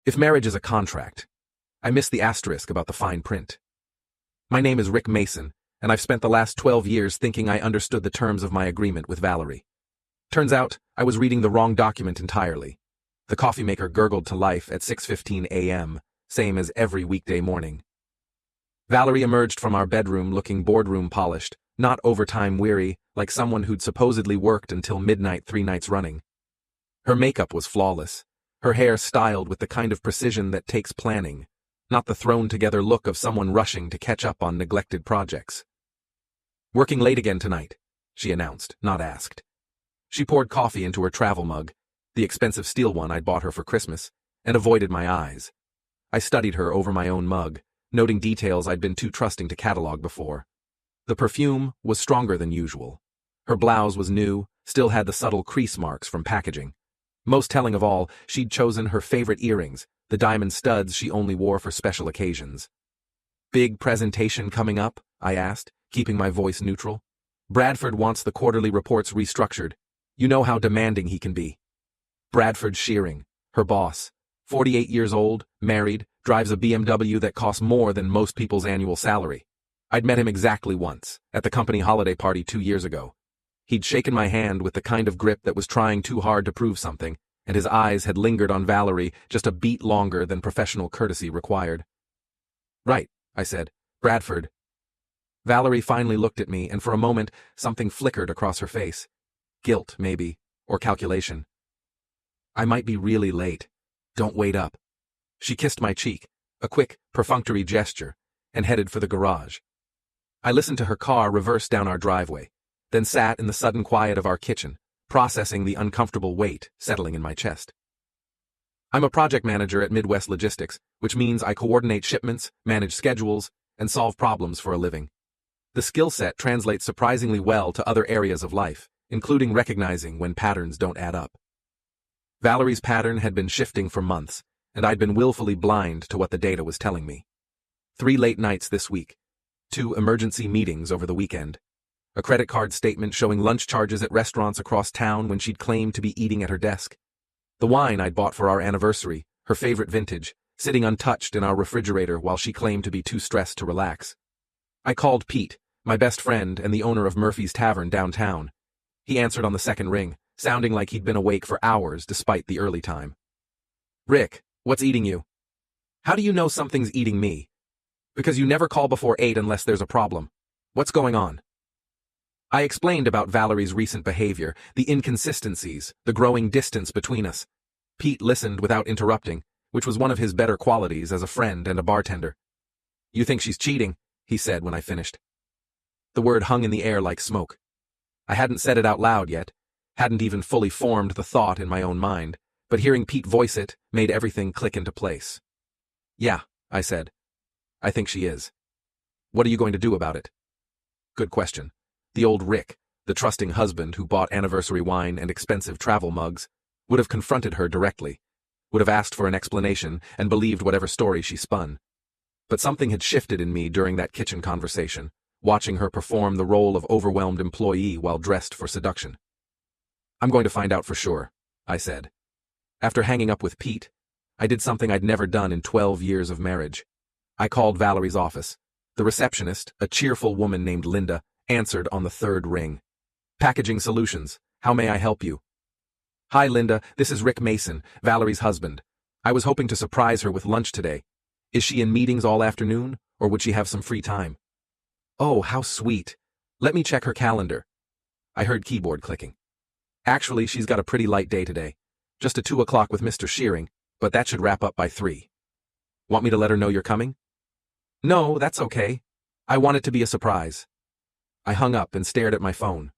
If marriage is a contract, I miss the asterisk about the fine print. My name is Rick Mason, and I've spent the last 12 years thinking I understood the terms of my agreement with Valerie. Turns out, I was reading the wrong document entirely. The coffee maker gurgled to life at 6:15 a.m., same as every weekday morning. Valerie emerged from our bedroom looking boardroom polished, not overtime weary, like someone who'd supposedly worked until midnight 3 nights running. Her makeup was flawless, her hair styled with the kind of precision that takes planning, not the thrown-together look of someone rushing to catch up on neglected projects. "Working late again tonight," she announced, not asked. She poured coffee into her travel mug, the expensive steel one I'd bought her for Christmas, and avoided my eyes. I studied her over my own mug, noting details I'd been too trusting to catalog before. The perfume was stronger than usual. Her blouse was new, still had the subtle crease marks from packaging. Most telling of all, she'd chosen her favorite earrings, the diamond studs she only wore for special occasions. "Big presentation coming up?" I asked, keeping my voice neutral. "Bradford wants the quarterly reports restructured. You know how demanding he can be." Bradford Shearing, her boss, 48 years old, married, drives a BMW that costs more than most people's annual salary. I'd met him exactly once, at the company holiday party 2 years ago. He'd shaken my hand with the kind of grip that was trying too hard to prove something, and his eyes had lingered on Valerie just a beat longer than professional courtesy required. "Right," I said. "Bradford." Valerie finally looked at me, and for a moment, something flickered across her face. Guilt, maybe, or calculation. "I might be really late. Don't wait up." She kissed my cheek, a quick, perfunctory gesture, and headed for the garage. I listened to her car reverse down our driveway, then sat in the sudden quiet of our kitchen, processing the uncomfortable weight settling in my chest. I'm a project manager at Midwest Logistics, which means I coordinate shipments, manage schedules, and solve problems for a living. The skill set translates surprisingly well to other areas of life, including recognizing when patterns don't add up. Valerie's pattern had been shifting for months, and I'd been willfully blind to what the data was telling me. 3 late nights this week, 2 emergency meetings over the weekend, a credit card statement showing lunch charges at restaurants across town when she'd claimed to be eating at her desk, the wine I'd bought for our anniversary, her favorite vintage, sitting untouched in our refrigerator while she claimed to be too stressed to relax. I called Pete, my best friend and the owner of Murphy's Tavern downtown. He answered on the second ring, sounding like he'd been awake for hours despite the early time. "Rick, what's eating you?" "How do you know something's eating me?" "Because you never call before 8 unless there's a problem. What's going on?" I explained about Valerie's recent behavior, the inconsistencies, the growing distance between us. Pete listened without interrupting, which was one of his better qualities as a friend and a bartender. "You think she's cheating?" he said when I finished. The word hung in the air like smoke. I hadn't said it out loud yet, hadn't even fully formed the thought in my own mind, but hearing Pete voice it made everything click into place. "Yeah," I said. "I think she is." "What are you going to do about it?" Good question. The old Rick, the trusting husband who bought anniversary wine and expensive travel mugs, would have confronted her directly, would have asked for an explanation and believed whatever story she spun. But something had shifted in me during that kitchen conversation, watching her perform the role of overwhelmed employee while dressed for seduction. "I'm going to find out for sure," I said. After hanging up with Pete, I did something I'd never done in 12 years of marriage. I called Valerie's office. The receptionist, a cheerful woman named Linda, answered on the 3rd ring. "Packaging Solutions, how may I help you?" "Hi Linda, this is Rick Mason, Valerie's husband. I was hoping to surprise her with lunch today. Is she in meetings all afternoon, or would she have some free time?" "Oh, how sweet. Let me check her calendar." I heard keyboard clicking. "Actually, she's got a pretty light day today. Just a 2 o'clock with Mr. Shearing, but that should wrap up by 3. Want me to let her know you're coming?" "No, that's okay. I want it to be a surprise." I hung up and stared at my phone.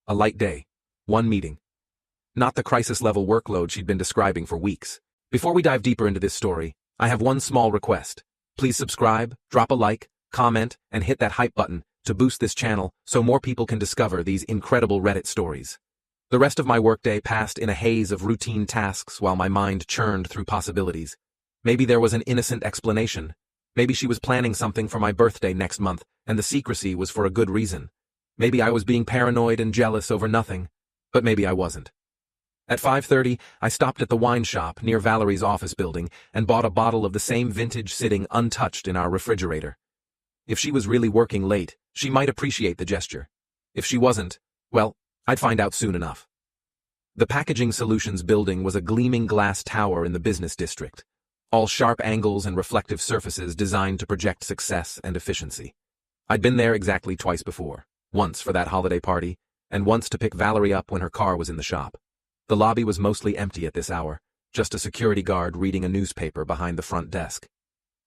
A light day. 1 meeting. Not the crisis-level workload she'd been describing for weeks. Before we dive deeper into this story, I have one small request. Please subscribe, drop a like, comment, and hit that hype button to boost this channel so more people can discover these incredible Reddit stories. The rest of my workday passed in a haze of routine tasks while my mind churned through possibilities. Maybe there was an innocent explanation. Maybe she was planning something for my birthday next month, and the secrecy was for a good reason. Maybe I was being paranoid and jealous over nothing, but maybe I wasn't. At 5:30, I stopped at the wine shop near Valerie's office building and bought a bottle of the same vintage sitting untouched in our refrigerator. If she was really working late, she might appreciate the gesture. If she wasn't, well, I'd find out soon enough. The Packaging Solutions building was a gleaming glass tower in the business district, all sharp angles and reflective surfaces designed to project success and efficiency. I'd been there exactly twice before, once for that holiday party, and once to pick Valerie up when her car was in the shop. The lobby was mostly empty at this hour, just a security guard reading a newspaper behind the front desk.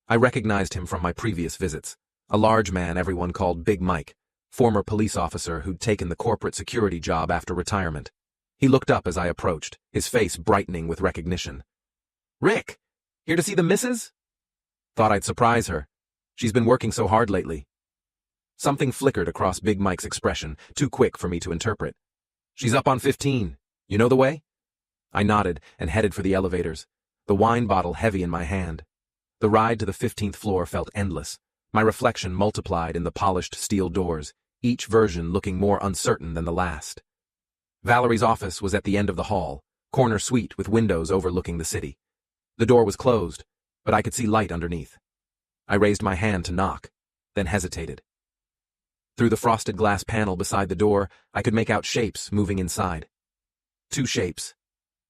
I recognized him from my previous visits, a large man everyone called Big Mike, former police officer who'd taken the corporate security job after retirement. He looked up as I approached, his face brightening with recognition. "Rick, here to see the missus?" Thought I'd surprise her. She's been working so hard lately. Something flickered across Big Mike's expression, too quick for me to interpret. "She's up on 15. You know the way?" I nodded and headed for the elevators, the wine bottle heavy in my hand. The ride to the 15th floor felt endless, my reflection multiplied in the polished steel doors, each version looking more uncertain than the last. Valerie's office was at the end of the hall, corner suite with windows overlooking the city. The door was closed, but I could see light underneath. I raised my hand to knock, then hesitated. Through the frosted glass panel beside the door, I could make out shapes moving inside. 2 shapes.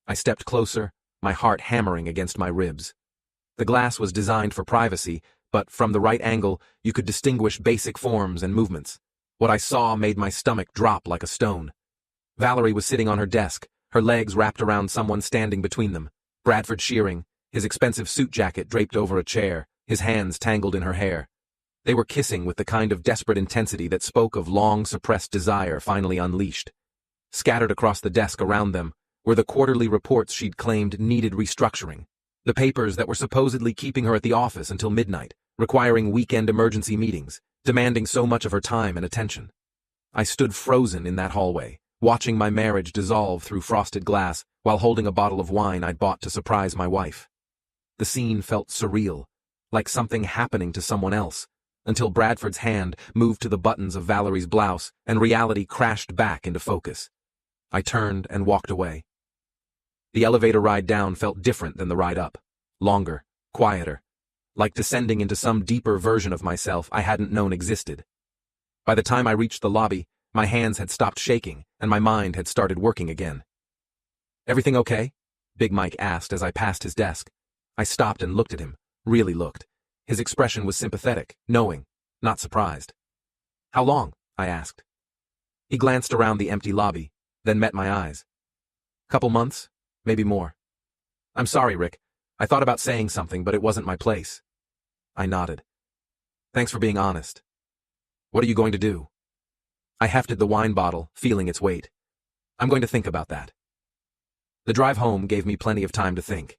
I stepped closer, my heart hammering against my ribs. The glass was designed for privacy, but from the right angle, you could distinguish basic forms and movements. What I saw made my stomach drop like a stone. Valerie was sitting on her desk, her legs wrapped around someone standing between them. Bradford Shearing, his expensive suit jacket draped over a chair, his hands tangled in her hair. They were kissing with the kind of desperate intensity that spoke of long-suppressed desire finally unleashed. Scattered across the desk around them were the quarterly reports she'd claimed needed restructuring, the papers that were supposedly keeping her at the office until midnight, requiring weekend emergency meetings, demanding so much of her time and attention. I stood frozen in that hallway, watching my marriage dissolve through frosted glass while holding a bottle of wine I'd bought to surprise my wife. The scene felt surreal, like something happening to someone else, until Bradford's hand moved to the buttons of Valerie's blouse and reality crashed back into focus. I turned and walked away. The elevator ride down felt different than the ride up, longer, quieter, like descending into some deeper version of myself I hadn't known existed. By the time I reached the lobby, my hands had stopped shaking and my mind had started working again. "Everything okay?" Big Mike asked as I passed his desk. I stopped and looked at him, really looked. His expression was sympathetic, knowing, not surprised. "How long?" I asked. He glanced around the empty lobby, then met my eyes. "Couple months, maybe more." "I'm sorry, Rick. I thought about saying something, but it wasn't my place." I nodded. "Thanks for being honest. What are you going to do?" I hefted the wine bottle, feeling its weight. "I'm going to think about that." The drive home gave me plenty of time to think.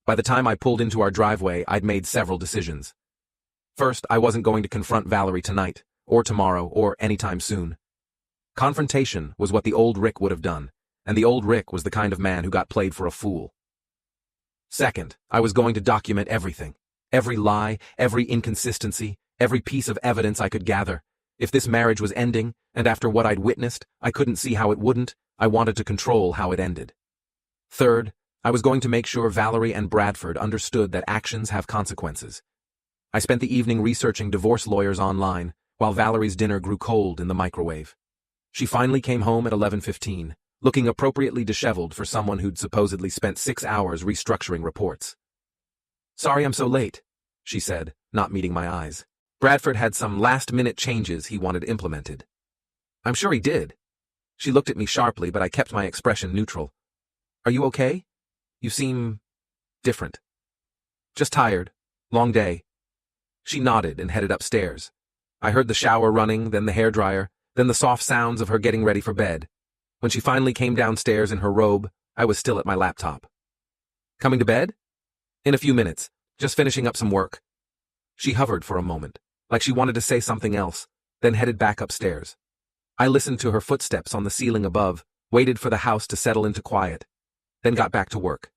By the time I pulled into our driveway, I'd made several decisions. First, I wasn't going to confront Valerie tonight, or tomorrow, or anytime soon. Confrontation was what the old Rick would have done, and the old Rick was the kind of man who got played for a fool. Second, I was going to document everything, every lie, every inconsistency, every piece of evidence I could gather. If this marriage was ending, and after what I'd witnessed, I couldn't see how it wouldn't, I wanted to control how it ended. Third, I was going to make sure Valerie and Bradford understood that actions have consequences. I spent the evening researching divorce lawyers online, while Valerie's dinner grew cold in the microwave. She finally came home at 11:15, looking appropriately disheveled for someone who'd supposedly spent 6 hours restructuring reports. "Sorry I'm so late," she said, not meeting my eyes. "Bradford had some last-minute changes he wanted implemented." "I'm sure he did." She looked at me sharply, but I kept my expression neutral. "Are you okay? You seem different." "Just tired. Long day." She nodded and headed upstairs. I heard the shower running, then the hairdryer, then the soft sounds of her getting ready for bed. When she finally came downstairs in her robe, I was still at my laptop. "Coming to bed?" "In a few minutes. Just finishing up some work." She hovered for a moment, like she wanted to say something else, then headed back upstairs. I listened to her footsteps on the ceiling above, waited for the house to settle into quiet, then got back to work.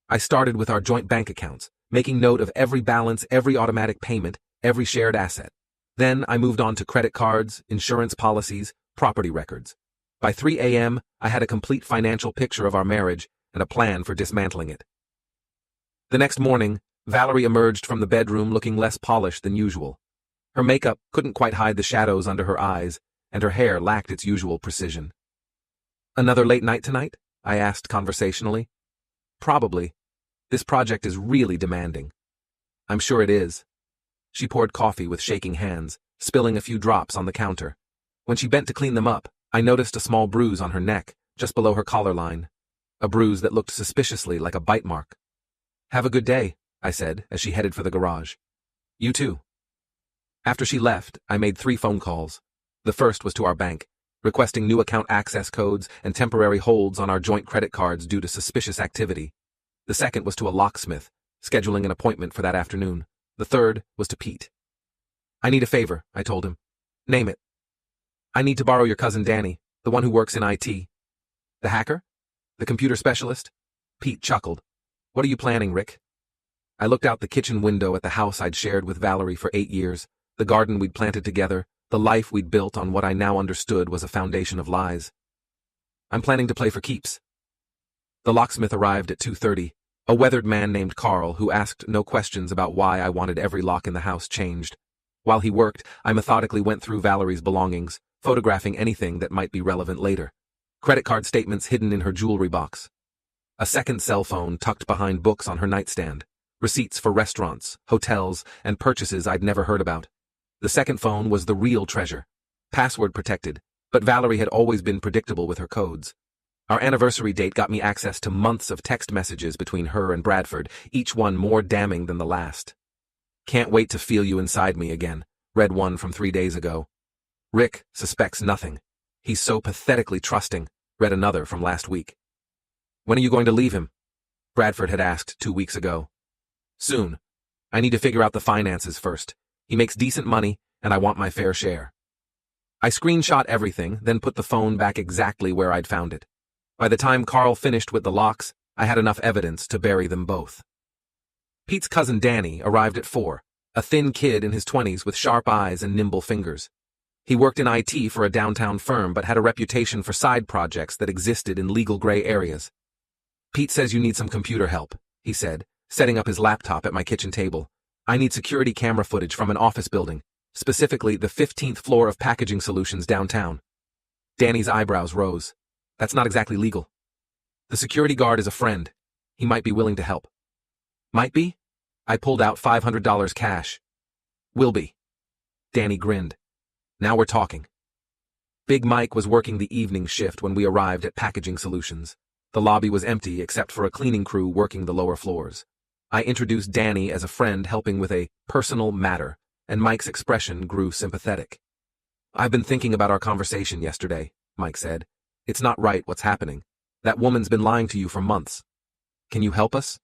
I started with our joint bank accounts, making note of every balance, every automatic payment, every shared asset. Then I moved on to credit cards, insurance policies, property records. By 3 a.m., I had a complete financial picture of our marriage and a plan for dismantling it. The next morning, Valerie emerged from the bedroom looking less polished than usual. Her makeup couldn't quite hide the shadows under her eyes, and her hair lacked its usual precision. "Another late night tonight?" I asked conversationally. "Probably. This project is really demanding." "I'm sure it is." She poured coffee with shaking hands, spilling a few drops on the counter. When she bent to clean them up, I noticed a small bruise on her neck, just below her collar line. A bruise that looked suspiciously like a bite mark. "Have a good day," I said as she headed for the garage. "You too." After she left, I made 3 phone calls. The first was to our bank, requesting new account access codes and temporary holds on our joint credit cards due to suspicious activity. The second was to a locksmith, scheduling an appointment for that afternoon. The third was to Pete. "I need a favor," I told him. "Name it." "I need to borrow your cousin Danny, the one who works in IT." "The hacker? The computer specialist?" Pete chuckled. "What are you planning, Rick?" I looked out the kitchen window at the house I'd shared with Valerie for 8 years, the garden we'd planted together, the life we'd built on what I now understood was a foundation of lies. "I'm planning to play for keeps." The locksmith arrived at 2:30, a weathered man named Carl who asked no questions about why I wanted every lock in the house changed. While he worked, I methodically went through Valerie's belongings, photographing anything that might be relevant later. Credit card statements hidden in her jewelry box. A second cell phone tucked behind books on her nightstand. Receipts for restaurants, hotels, and purchases I'd never heard about. The second phone was the real treasure. Password protected, but Valerie had always been predictable with her codes. Our anniversary date got me access to months of text messages between her and Bradford, each one more damning than the last. "Can't wait to feel you inside me again," read one from 3 days ago. "Rick suspects nothing. He's so pathetically trusting," read another from last week. "When are you going to leave him?" Bradford had asked 2 weeks ago. "Soon. I need to figure out the finances first. He makes decent money, and I want my fair share." I screenshot everything, then put the phone back exactly where I'd found it. By the time Carl finished with the locks, I had enough evidence to bury them both. Pete's cousin Danny arrived at 4, a thin kid in his 20s with sharp eyes and nimble fingers. He worked in IT for a downtown firm but had a reputation for side projects that existed in legal gray areas. "Pete says you need some computer help," he said, setting up his laptop at my kitchen table. "I need security camera footage from an office building, specifically the 15th floor of Packaging Solutions downtown." Danny's eyebrows rose. "That's not exactly legal." "The security guard is a friend. He might be willing to help." "Might be?" I pulled out $500 cash. "Will be." Danny grinned. "Now we're talking." Big Mike was working the evening shift when we arrived at Packaging Solutions. The lobby was empty except for a cleaning crew working the lower floors. I introduced Danny as a friend helping with a personal matter, and Mike's expression grew sympathetic. "I've been thinking about our conversation yesterday," Mike said. "It's not right what's happening. That woman's been lying to you for months. Can you help us?"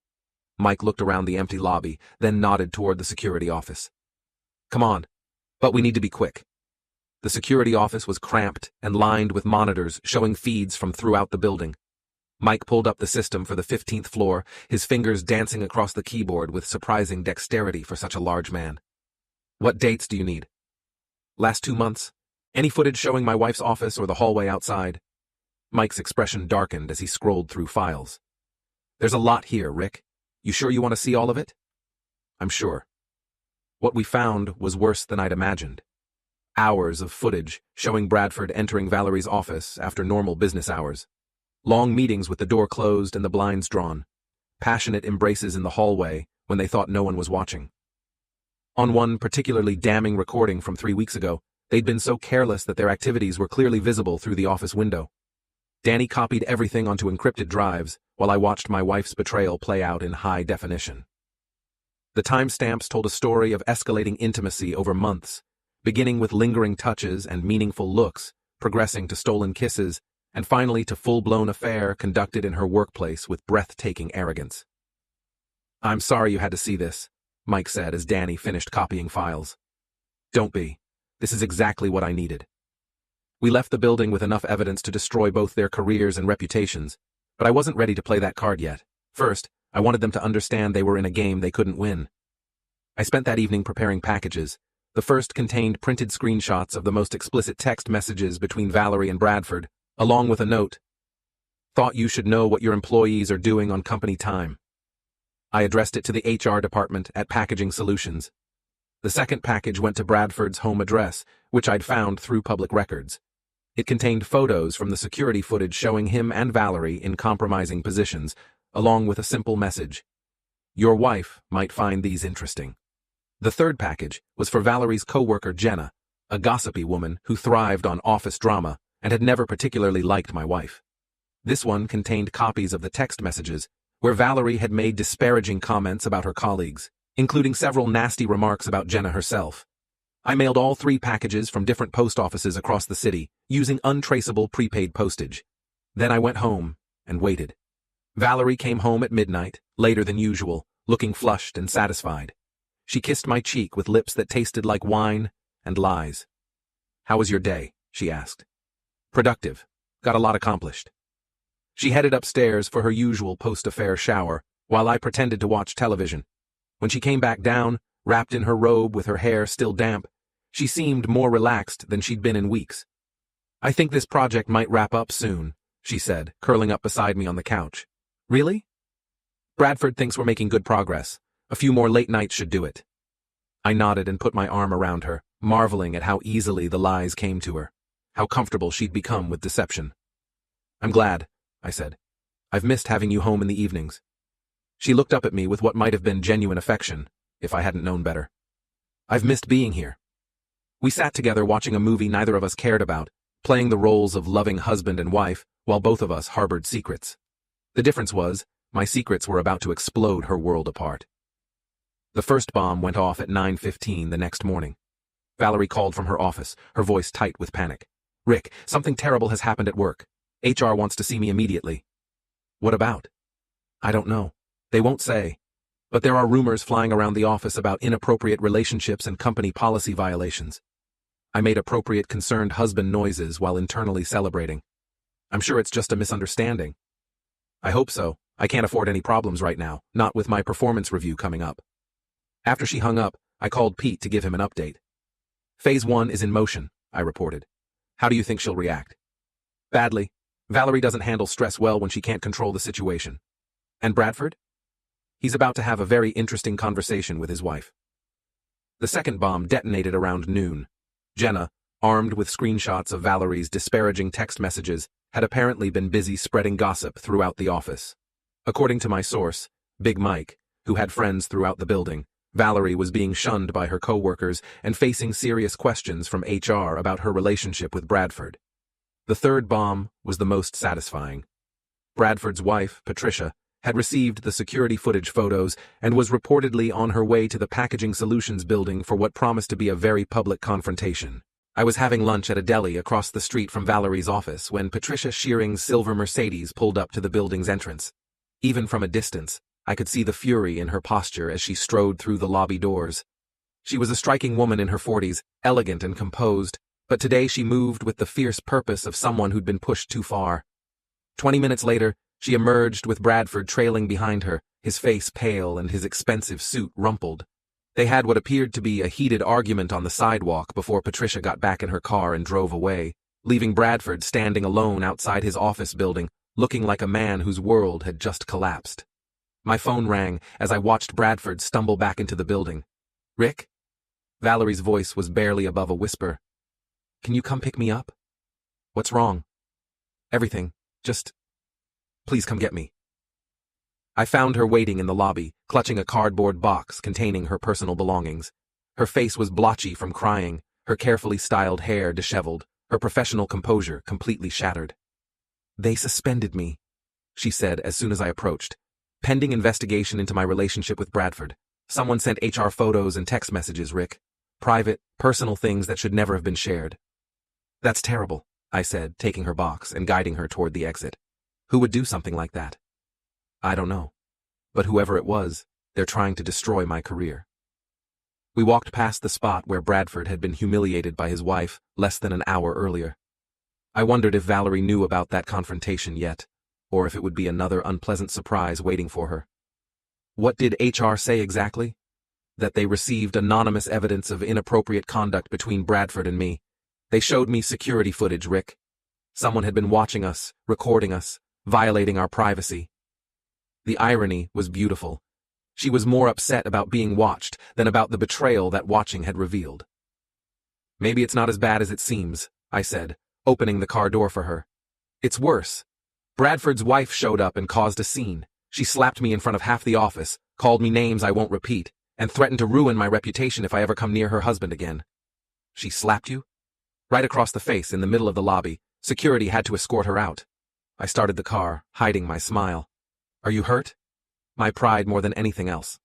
Mike looked around the empty lobby, then nodded toward the security office. "Come on, but we need to be quick." The security office was cramped and lined with monitors showing feeds from throughout the building. Mike pulled up the system for the 15th floor, his fingers dancing across the keyboard with surprising dexterity for such a large man. "What dates do you need?" "Last 2 months. Any footage showing my wife's office or the hallway outside?" Mike's expression darkened as he scrolled through files. "There's a lot here, Rick. You sure you want to see all of it?" "I'm sure." What we found was worse than I'd imagined. Hours of footage showing Bradford entering Valerie's office after normal business hours. Long meetings with the door closed and the blinds drawn. Passionate embraces in the hallway when they thought no one was watching. On one particularly damning recording from 3 weeks ago, they'd been so careless that their activities were clearly visible through the office window. Danny copied everything onto encrypted drives while I watched my wife's betrayal play out in high definition. The timestamps told a story of escalating intimacy over months, beginning with lingering touches and meaningful looks, progressing to stolen kisses, and finally to full-blown affair conducted in her workplace with breathtaking arrogance. "I'm sorry you had to see this," Mike said as Danny finished copying files. "Don't be. This is exactly what I needed." We left the building with enough evidence to destroy both their careers and reputations, but I wasn't ready to play that card yet. First, I wanted them to understand they were in a game they couldn't win. I spent that evening preparing packages. The first contained printed screenshots of the most explicit text messages between Valerie and Bradford, along with a note. Thought you should know what your employees are doing on company time. I addressed it to the HR department at Packaging Solutions. The second package went to Bradford's home address, which I'd found through public records. It contained photos from the security footage showing him and Valerie in compromising positions, along with a simple message. Your wife might find these interesting. The third package was for Valerie's coworker Jenna, a gossipy woman who thrived on office drama and had never particularly liked my wife. This one contained copies of the text messages where Valerie had made disparaging comments about her colleagues, including several nasty remarks about Jenna herself. I mailed all 3 packages from different post offices across the city using untraceable prepaid postage. Then I went home and waited. Valerie came home at midnight, later than usual, looking flushed and satisfied. She kissed my cheek with lips that tasted like wine and lies. How was your day? She asked. Productive. Got a lot accomplished. She headed upstairs for her usual post-affair shower, while I pretended to watch television. When she came back down, wrapped in her robe with her hair still damp, she seemed more relaxed than she'd been in weeks. I think this project might wrap up soon, she said, curling up beside me on the couch. Really? Bradford thinks we're making good progress. A few more late nights should do it. I nodded and put my arm around her, marveling at how easily the lies came to her, how comfortable she'd become with deception. I'm glad, I said. I've missed having you home in the evenings. She looked up at me with what might have been genuine affection, if I hadn't known better. I've missed being here. We sat together watching a movie neither of us cared about, playing the roles of loving husband and wife while both of us harbored secrets. The difference was, my secrets were about to explode her world apart. The first bomb went off at 9:15 the next morning. Valerie called from her office, her voice tight with panic. Rick, something terrible has happened at work. HR wants to see me immediately. What about? I don't know. They won't say. But there are rumors flying around the office about inappropriate relationships and company policy violations. I made appropriate concerned husband noises while internally celebrating. I'm sure it's just a misunderstanding. I hope so. I can't afford any problems right now, not with my performance review coming up. After she hung up, I called Pete to give him an update. Phase 1 is in motion, I reported. How do you think she'll react? Badly. Valerie doesn't handle stress well when she can't control the situation. And Bradford? He's about to have a very interesting conversation with his wife. The second bomb detonated around noon. Jenna, armed with screenshots of Valerie's disparaging text messages, had apparently been busy spreading gossip throughout the office. According to my source, Big Mike, who had friends throughout the building, Valerie was being shunned by her coworkers and facing serious questions from HR about her relationship with Bradford. The third bomb was the most satisfying. Bradford's wife, Patricia, had received the security footage photos and was reportedly on her way to the Packaging Solutions building for what promised to be a very public confrontation. I was having lunch at a deli across the street from Valerie's office when Patricia Shearing's silver Mercedes pulled up to the building's entrance. Even from a distance, I could see the fury in her posture as she strode through the lobby doors. She was a striking woman in her 40s, elegant and composed, but today she moved with the fierce purpose of someone who'd been pushed too far. 20 minutes later, she emerged with Bradford trailing behind her, his face pale and his expensive suit rumpled. They had what appeared to be a heated argument on the sidewalk before Patricia got back in her car and drove away, leaving Bradford standing alone outside his office building, looking like a man whose world had just collapsed. My phone rang as I watched Bradford stumble back into the building. Rick? Valerie's voice was barely above a whisper. Can you come pick me up? What's wrong? Everything. Just... Please come get me. I found her waiting in the lobby, clutching a cardboard box containing her personal belongings. Her face was blotchy from crying, her carefully styled hair disheveled, her professional composure completely shattered. They suspended me, she said as soon as I approached. Pending investigation into my relationship with Bradford. Someone sent HR photos and text messages, Rick. Private, personal things that should never have been shared. That's terrible, I said, taking her box and guiding her toward the exit. Who would do something like that? I don't know. But whoever it was, they're trying to destroy my career. We walked past the spot where Bradford had been humiliated by his wife less than an hour earlier. I wondered if Valerie knew about that confrontation yet, or if it would be another unpleasant surprise waiting for her. What did HR say exactly? That they received anonymous evidence of inappropriate conduct between Bradford and me. They showed me security footage, Rick. Someone had been watching us, recording us, violating our privacy. The irony was beautiful. She was more upset about being watched than about the betrayal that watching had revealed. Maybe it's not as bad as it seems, I said, opening the car door for her. It's worse. Bradford's wife showed up and caused a scene. She slapped me in front of half the office, called me names I won't repeat, and threatened to ruin my reputation if I ever come near her husband again. She slapped you? Right across the face in the middle of the lobby. Security had to escort her out. I started the car, hiding my smile. Are you hurt? My pride more than anything else.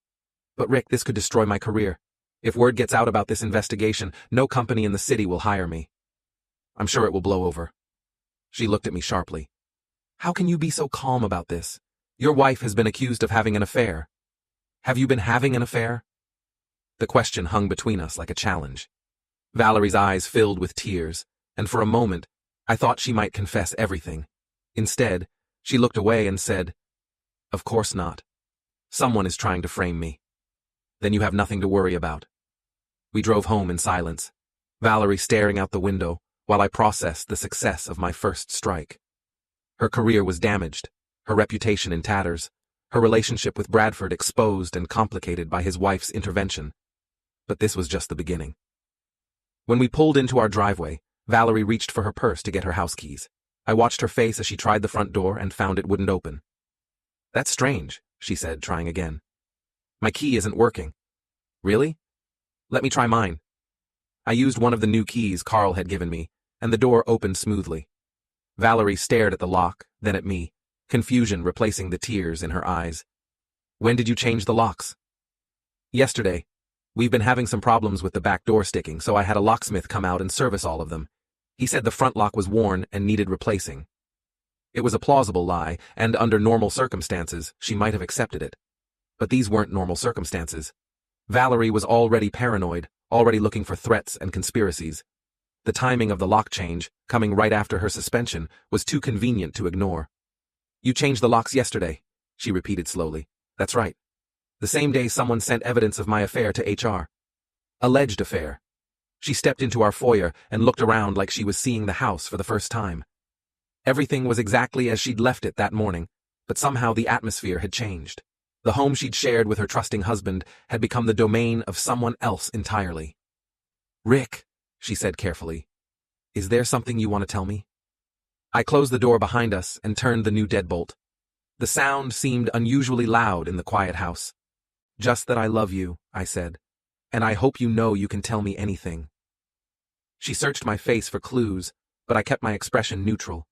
But Rick, this could destroy my career. If word gets out about this investigation, no company in the city will hire me. I'm sure it will blow over. She looked at me sharply. How can you be so calm about this? Your wife has been accused of having an affair. Have you been having an affair? The question hung between us like a challenge. Valerie's eyes filled with tears, and for a moment, I thought she might confess everything. Instead, she looked away and said, Of course not. Someone is trying to frame me. Then you have nothing to worry about. We drove home in silence, Valerie staring out the window while I processed the success of my first strike. Her career was damaged, her reputation in tatters, her relationship with Bradford exposed and complicated by his wife's intervention. But this was just the beginning. When we pulled into our driveway, Valerie reached for her purse to get her house keys. I watched her face as she tried the front door and found it wouldn't open. That's strange, she said, trying again. My key isn't working. Really? Let me try mine. I used one of the new keys Carl had given me, and the door opened smoothly. Valerie stared at the lock, then at me, confusion replacing the tears in her eyes. When did you change the locks? Yesterday. We've been having some problems with the back door sticking, so I had a locksmith come out and service all of them. He said the front lock was worn and needed replacing. It was a plausible lie, and under normal circumstances, she might have accepted it. But these weren't normal circumstances. Valerie was already paranoid, already looking for threats and conspiracies. The timing of the lock change, coming right after her suspension, was too convenient to ignore. You changed the locks yesterday, she repeated slowly. That's right. The same day someone sent evidence of my affair to HR. Alleged affair. She stepped into our foyer and looked around like she was seeing the house for the first time. Everything was exactly as she'd left it that morning, but somehow the atmosphere had changed. The home she'd shared with her trusting husband had become the domain of someone else entirely. Rick, she said carefully, is there something you want to tell me? I closed the door behind us and turned the new deadbolt. The sound seemed unusually loud in the quiet house. Just that I love you, I said, and I hope you know you can tell me anything. She searched my face for clues, but I kept my expression neutral.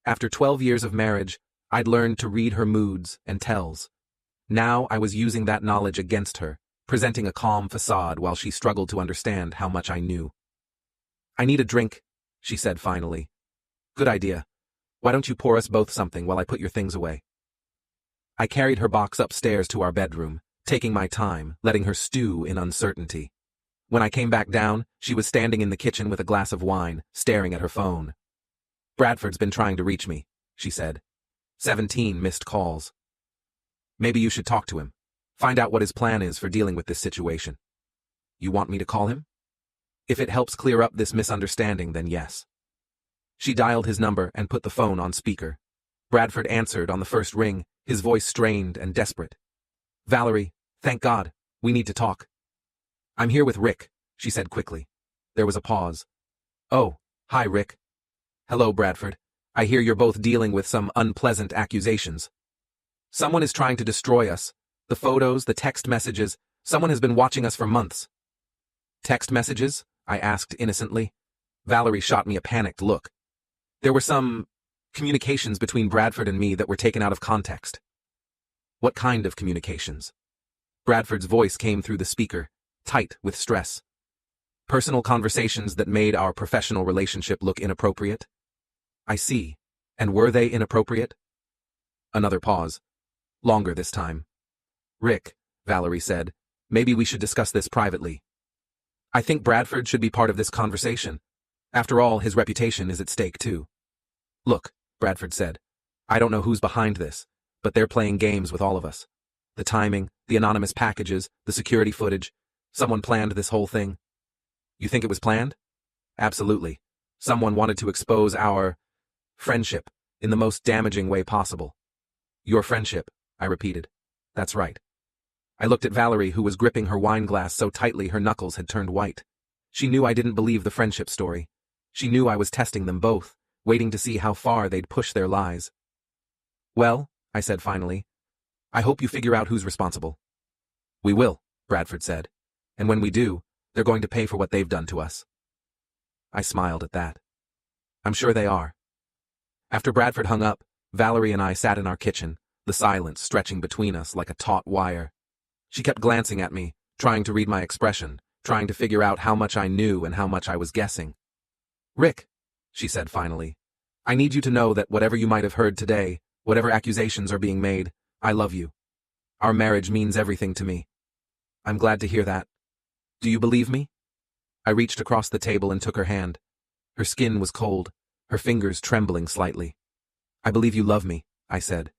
After 12 years of marriage, I'd learned to read her moods and tells. Now I was using that knowledge against her, presenting a calm facade while she struggled to understand how much I knew. I need a drink, she said finally. Good idea. Why don't you pour us both something while I put your things away? I carried her box upstairs to our bedroom, taking my time, letting her stew in uncertainty. When I came back down, she was standing in the kitchen with a glass of wine, staring at her phone. Bradford's been trying to reach me, she said. 17 missed calls. Maybe you should talk to him. Find out what his plan is for dealing with this situation. You want me to call him? If it helps clear up this misunderstanding, then yes. She dialed his number and put the phone on speaker. Bradford answered on the first ring, his voice strained and desperate. Valerie, thank God, we need to talk. I'm here with Rick, she said quickly. There was a pause. Oh, hi Rick. Hello Bradford. I hear you're both dealing with some unpleasant accusations. Someone is trying to destroy us. The photos, the text messages, someone has been watching us for months. Text messages? I asked innocently. Valerie shot me a panicked look. There were some communications between Bradford and me that were taken out of context. What kind of communications? Bradford's voice came through the speaker, tight with stress. Personal conversations that made our professional relationship look inappropriate? I see. And were they inappropriate? Another pause. Longer this time. Rick, Valerie said, maybe we should discuss this privately. I think Bradford should be part of this conversation. After all, his reputation is at stake too. Look, Bradford said, I don't know who's behind this, but they're playing games with all of us. The timing, the anonymous packages, the security footage. Someone planned this whole thing. You think it was planned? Absolutely. Someone wanted to expose our Friendship, in the most damaging way possible. Your friendship, I repeated. That's right. I looked at Valerie, who was gripping her wine glass so tightly her knuckles had turned white. She knew I didn't believe the friendship story. She knew I was testing them both, waiting to see how far they'd push their lies. Well, I said finally, I hope you figure out who's responsible. We will, Bradford said. And when we do, they're going to pay for what they've done to us. I smiled at that. I'm sure they are. After Bradford hung up, Valerie and I sat in our kitchen, the silence stretching between us like a taut wire. She kept glancing at me, trying to read my expression, trying to figure out how much I knew and how much I was guessing. Rick, she said finally, I need you to know that whatever you might have heard today, whatever accusations are being made, I love you. Our marriage means everything to me. I'm glad to hear that. Do you believe me? I reached across the table and took her hand. Her skin was cold, her fingers trembling slightly. I believe you love me, I said,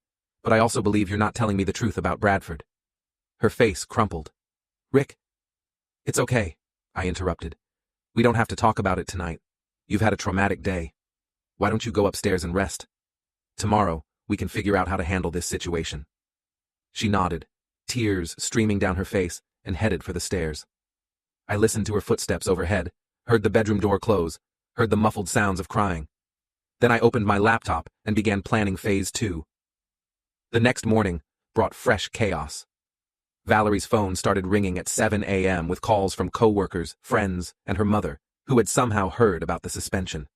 but I also believe you're not telling me the truth about Bradford. Her face crumpled. Rick. It's okay, I interrupted. We don't have to talk about it tonight. You've had a traumatic day. Why don't you go upstairs and rest? Tomorrow, we can figure out how to handle this situation. She nodded, tears streaming down her face, and headed for the stairs. I listened to her footsteps overhead, heard the bedroom door close, heard the muffled sounds of crying. Then I opened my laptop and began planning phase 2. The next morning brought fresh chaos. Valerie's phone started ringing at 7 a.m. with calls from coworkers, friends, and her mother, who had somehow heard about the suspension.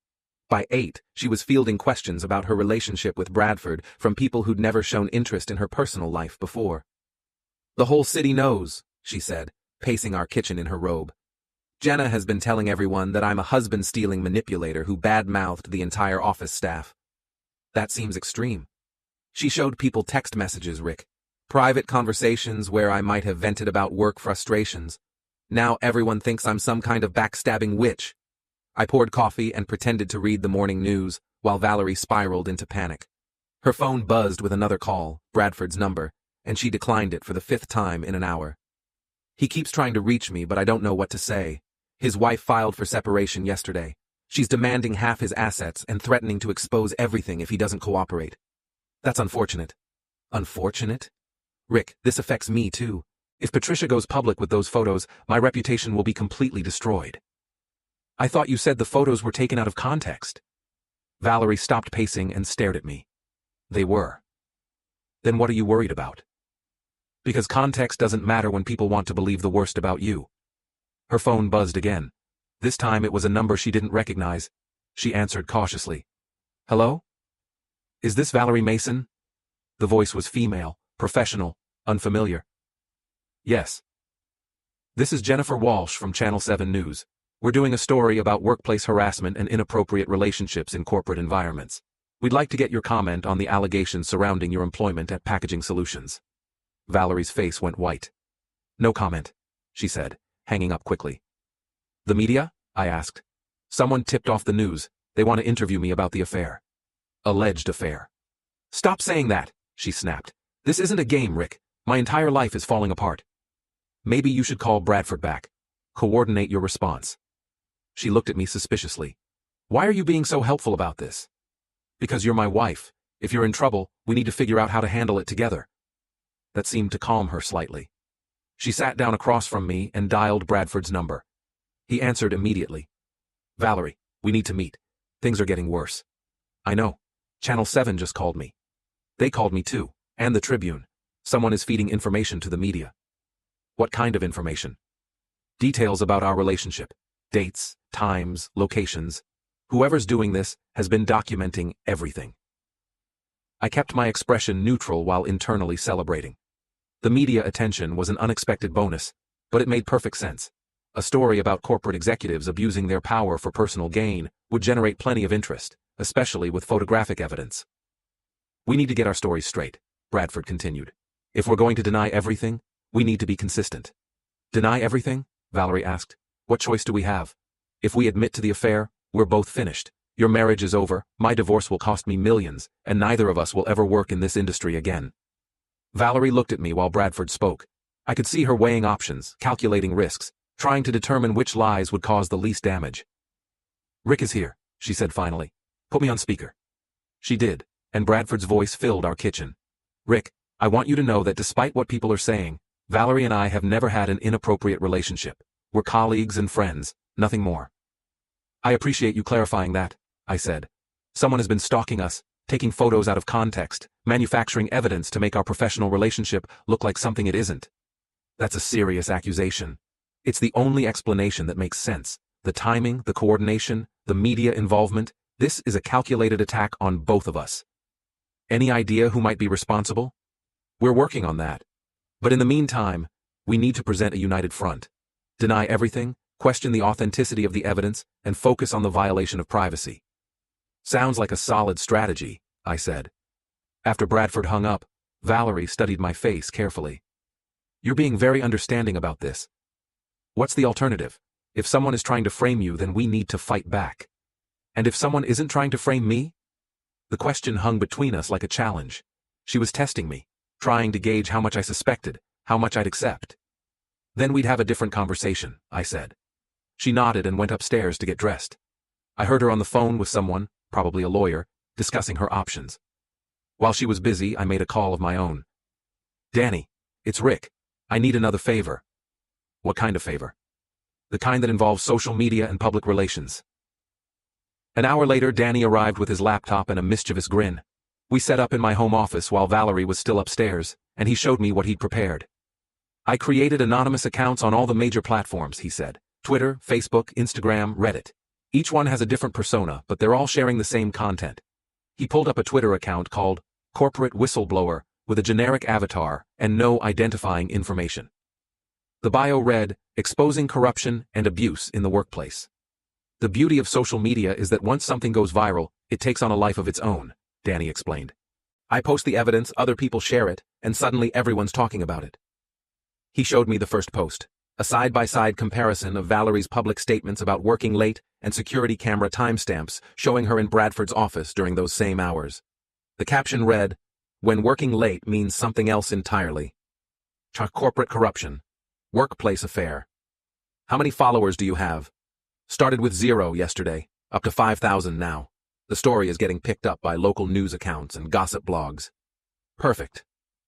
By 8, she was fielding questions about her relationship with Bradford from people who'd never shown interest in her personal life before. The whole city knows, she said, pacing our kitchen in her robe. Jenna has been telling everyone that I'm a husband-stealing manipulator who bad-mouthed the entire office staff. That seems extreme. She showed people text messages, Rick. Private conversations where I might have vented about work frustrations. Now everyone thinks I'm some kind of backstabbing witch. I poured coffee and pretended to read the morning news, while Valerie spiraled into panic. Her phone buzzed with another call, Bradford's number, and she declined it for the 5th time in an hour. He keeps trying to reach me, but I don't know what to say. His wife filed for separation yesterday. She's demanding half his assets and threatening to expose everything if he doesn't cooperate. That's unfortunate. Unfortunate? Rick, this affects me too. If Patricia goes public with those photos, my reputation will be completely destroyed. I thought you said the photos were taken out of context. Valerie stopped pacing and stared at me. They were. Then what are you worried about? Because context doesn't matter when people want to believe the worst about you. Her phone buzzed again. This time it was a number she didn't recognize. She answered cautiously. Hello? Is this Valerie Mason? The voice was female, professional, unfamiliar. Yes. This is Jennifer Walsh from Channel 7 News. We're doing a story about workplace harassment and inappropriate relationships in corporate environments. We'd like to get your comment on the allegations surrounding your employment at Packaging Solutions. Valerie's face went white. No comment, she said, hanging up quickly. The media? I asked. Someone tipped off the news. They want to interview me about the affair. Alleged affair. Stop saying that, she snapped. This isn't a game, Rick. My entire life is falling apart. Maybe you should call Bradford back. Coordinate your response. She looked at me suspiciously. Why are you being so helpful about this? Because you're my wife. If you're in trouble, we need to figure out how to handle it together. That seemed to calm her slightly. She sat down across from me and dialed Bradford's number. He answered immediately. Valerie, we need to meet. Things are getting worse. I know. Channel 7 just called me. They called me too, and the Tribune. Someone is feeding information to the media. What kind of information? Details about our relationship. Dates, times, locations. Whoever's doing this has been documenting everything. I kept my expression neutral while internally celebrating. The media attention was an unexpected bonus, but it made perfect sense. A story about corporate executives abusing their power for personal gain would generate plenty of interest, especially with photographic evidence. We need to get our stories straight, Bradford continued. If we're going to deny everything, we need to be consistent. Deny everything? Valerie asked. What choice do we have? If we admit to the affair, we're both finished. Your marriage is over, my divorce will cost me millions, and neither of us will ever work in this industry again. Valerie looked at me while Bradford spoke. I could see her weighing options, calculating risks, trying to determine which lies would cause the least damage. Rick is here, she said finally. Put me on speaker. She did, and Bradford's voice filled our kitchen. Rick, I want you to know that despite what people are saying, Valerie and I have never had an inappropriate relationship. We're colleagues and friends, nothing more. I appreciate you clarifying that, I said. Someone has been stalking us, taking photos out of context, manufacturing evidence to make our professional relationship look like something it isn't. That's a serious accusation. It's the only explanation that makes sense. The timing, the coordination, the media involvement, this is a calculated attack on both of us. Any idea who might be responsible? We're working on that. But in the meantime, we need to present a united front. Deny everything, question the authenticity of the evidence, and focus on the violation of privacy. Sounds like a solid strategy, I said. After Bradford hung up, Valerie studied my face carefully. You're being very understanding about this. What's the alternative? If someone is trying to frame you, then we need to fight back. And if someone isn't trying to frame me? The question hung between us like a challenge. She was testing me, trying to gauge how much I suspected, how much I'd accept. Then we'd have a different conversation, I said. She nodded and went upstairs to get dressed. I heard her on the phone with someone, probably a lawyer, discussing her options. While she was busy, I made a call of my own. Danny, it's Rick. I need another favor. What kind of favor? The kind that involves social media and public relations. An hour later, Danny arrived with his laptop and a mischievous grin. We set up in my home office while Valerie was still upstairs, and he showed me what he'd prepared. I created anonymous accounts on all the major platforms, he said. Twitter, Facebook, Instagram, Reddit. Each one has a different persona, but they're all sharing the same content. He pulled up a Twitter account called Corporate Whistleblower with a generic avatar and no identifying information. The bio read, exposing corruption and abuse in the workplace. The beauty of social media is that once something goes viral, it takes on a life of its own, Danny explained. I post the evidence, other people share it, and suddenly everyone's talking about it. He showed me the first post, a side-by-side comparison of Valerie's public statements about working late and security camera timestamps showing her in Bradford's office during those same hours. The caption read, when working late means something else entirely. Corporate corruption. Workplace affair. How many followers do you have? Started with 0 yesterday, up to 5,000 now. The story is getting picked up by local news accounts and gossip blogs. Perfect.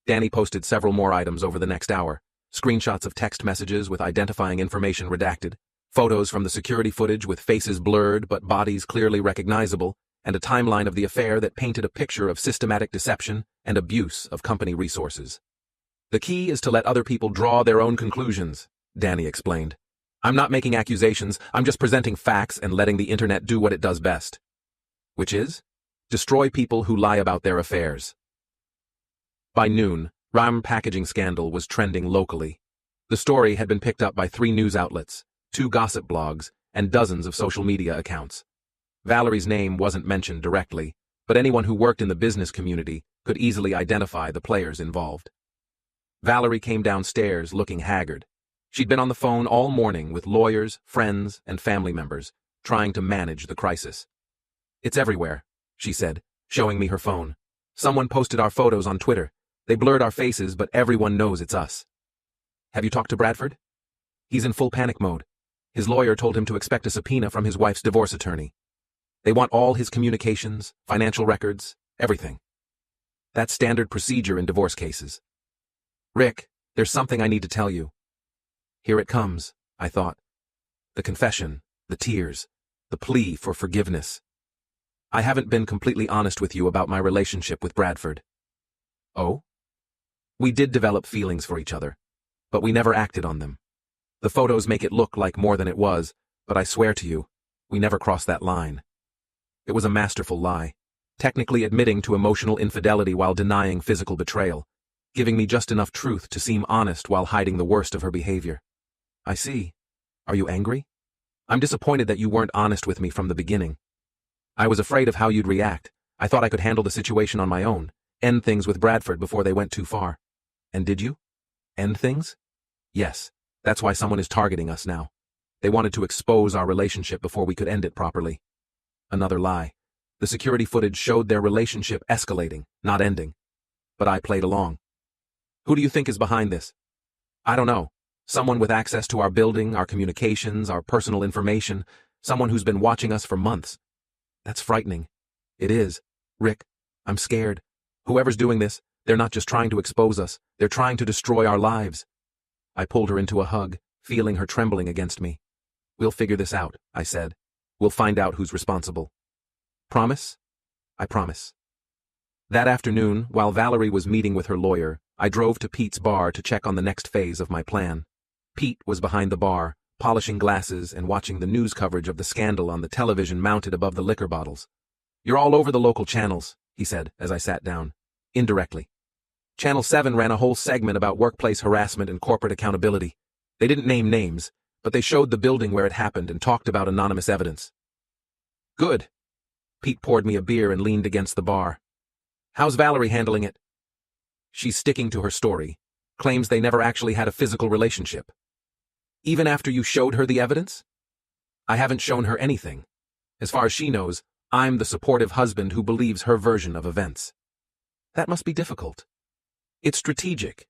Danny posted several more items over the next hour. Screenshots of text messages with identifying information redacted, photos from the security footage with faces blurred but bodies clearly recognizable, and a timeline of the affair that painted a picture of systematic deception and abuse of company resources. The key is to let other people draw their own conclusions, Danny explained. I'm not making accusations, I'm just presenting facts and letting the internet do what it does best. Which is? Destroy people who lie about their affairs. By noon, Ram packaging scandal was trending locally. The story had been picked up by 3 news outlets, 2 gossip blogs, and dozens of social media accounts. Valerie's name wasn't mentioned directly, but anyone who worked in the business community could easily identify the players involved. Valerie came downstairs looking haggard. She'd been on the phone all morning with lawyers, friends, and family members, trying to manage the crisis. It's everywhere, she said, showing me her phone. Someone posted our photos on Twitter. They blurred our faces, but everyone knows it's us. Have you talked to Bradford? He's in full panic mode. His lawyer told him to expect a subpoena from his wife's divorce attorney. They want all his communications, financial records, everything. That's standard procedure in divorce cases. Rick, there's something I need to tell you. Here it comes, I thought. The confession, the tears, the plea for forgiveness. I haven't been completely honest with you about my relationship with Bradford. Oh? We did develop feelings for each other, but we never acted on them. The photos make it look like more than it was, but I swear to you, we never crossed that line. It was a masterful lie, technically admitting to emotional infidelity while denying physical betrayal, giving me just enough truth to seem honest while hiding the worst of her behavior. I see. Are you angry? I'm disappointed that you weren't honest with me from the beginning. I was afraid of how you'd react. I thought I could handle the situation on my own, end things with Bradford before they went too far. And did you? End things? Yes, that's why someone is targeting us now. They wanted to expose our relationship before we could end it properly. Another lie. The security footage showed their relationship escalating, not ending. But I played along. Who do you think is behind this? I don't know. Someone with access to our building, our communications, our personal information, someone who's been watching us for months. That's frightening. It is. Rick, I'm scared. Whoever's doing this, they're not just trying to expose us, they're trying to destroy our lives. I pulled her into a hug, feeling her trembling against me. We'll figure this out, I said. We'll find out who's responsible. Promise? I promise. That afternoon, while Valerie was meeting with her lawyer, I drove to Pete's bar to check on the next phase of my plan. Pete was behind the bar, polishing glasses and watching the news coverage of the scandal on the television mounted above the liquor bottles. You're all over the local channels, he said as I sat down. Indirectly. Channel 7 ran a whole segment about workplace harassment and corporate accountability. They didn't name names, but they showed the building where it happened and talked about anonymous evidence. Good. Pete poured me a beer and leaned against the bar. How's Valerie handling it? She's sticking to her story, claims they never actually had a physical relationship. Even after you showed her the evidence? I haven't shown her anything. As far as she knows, I'm the supportive husband who believes her version of events. That must be difficult. It's strategic.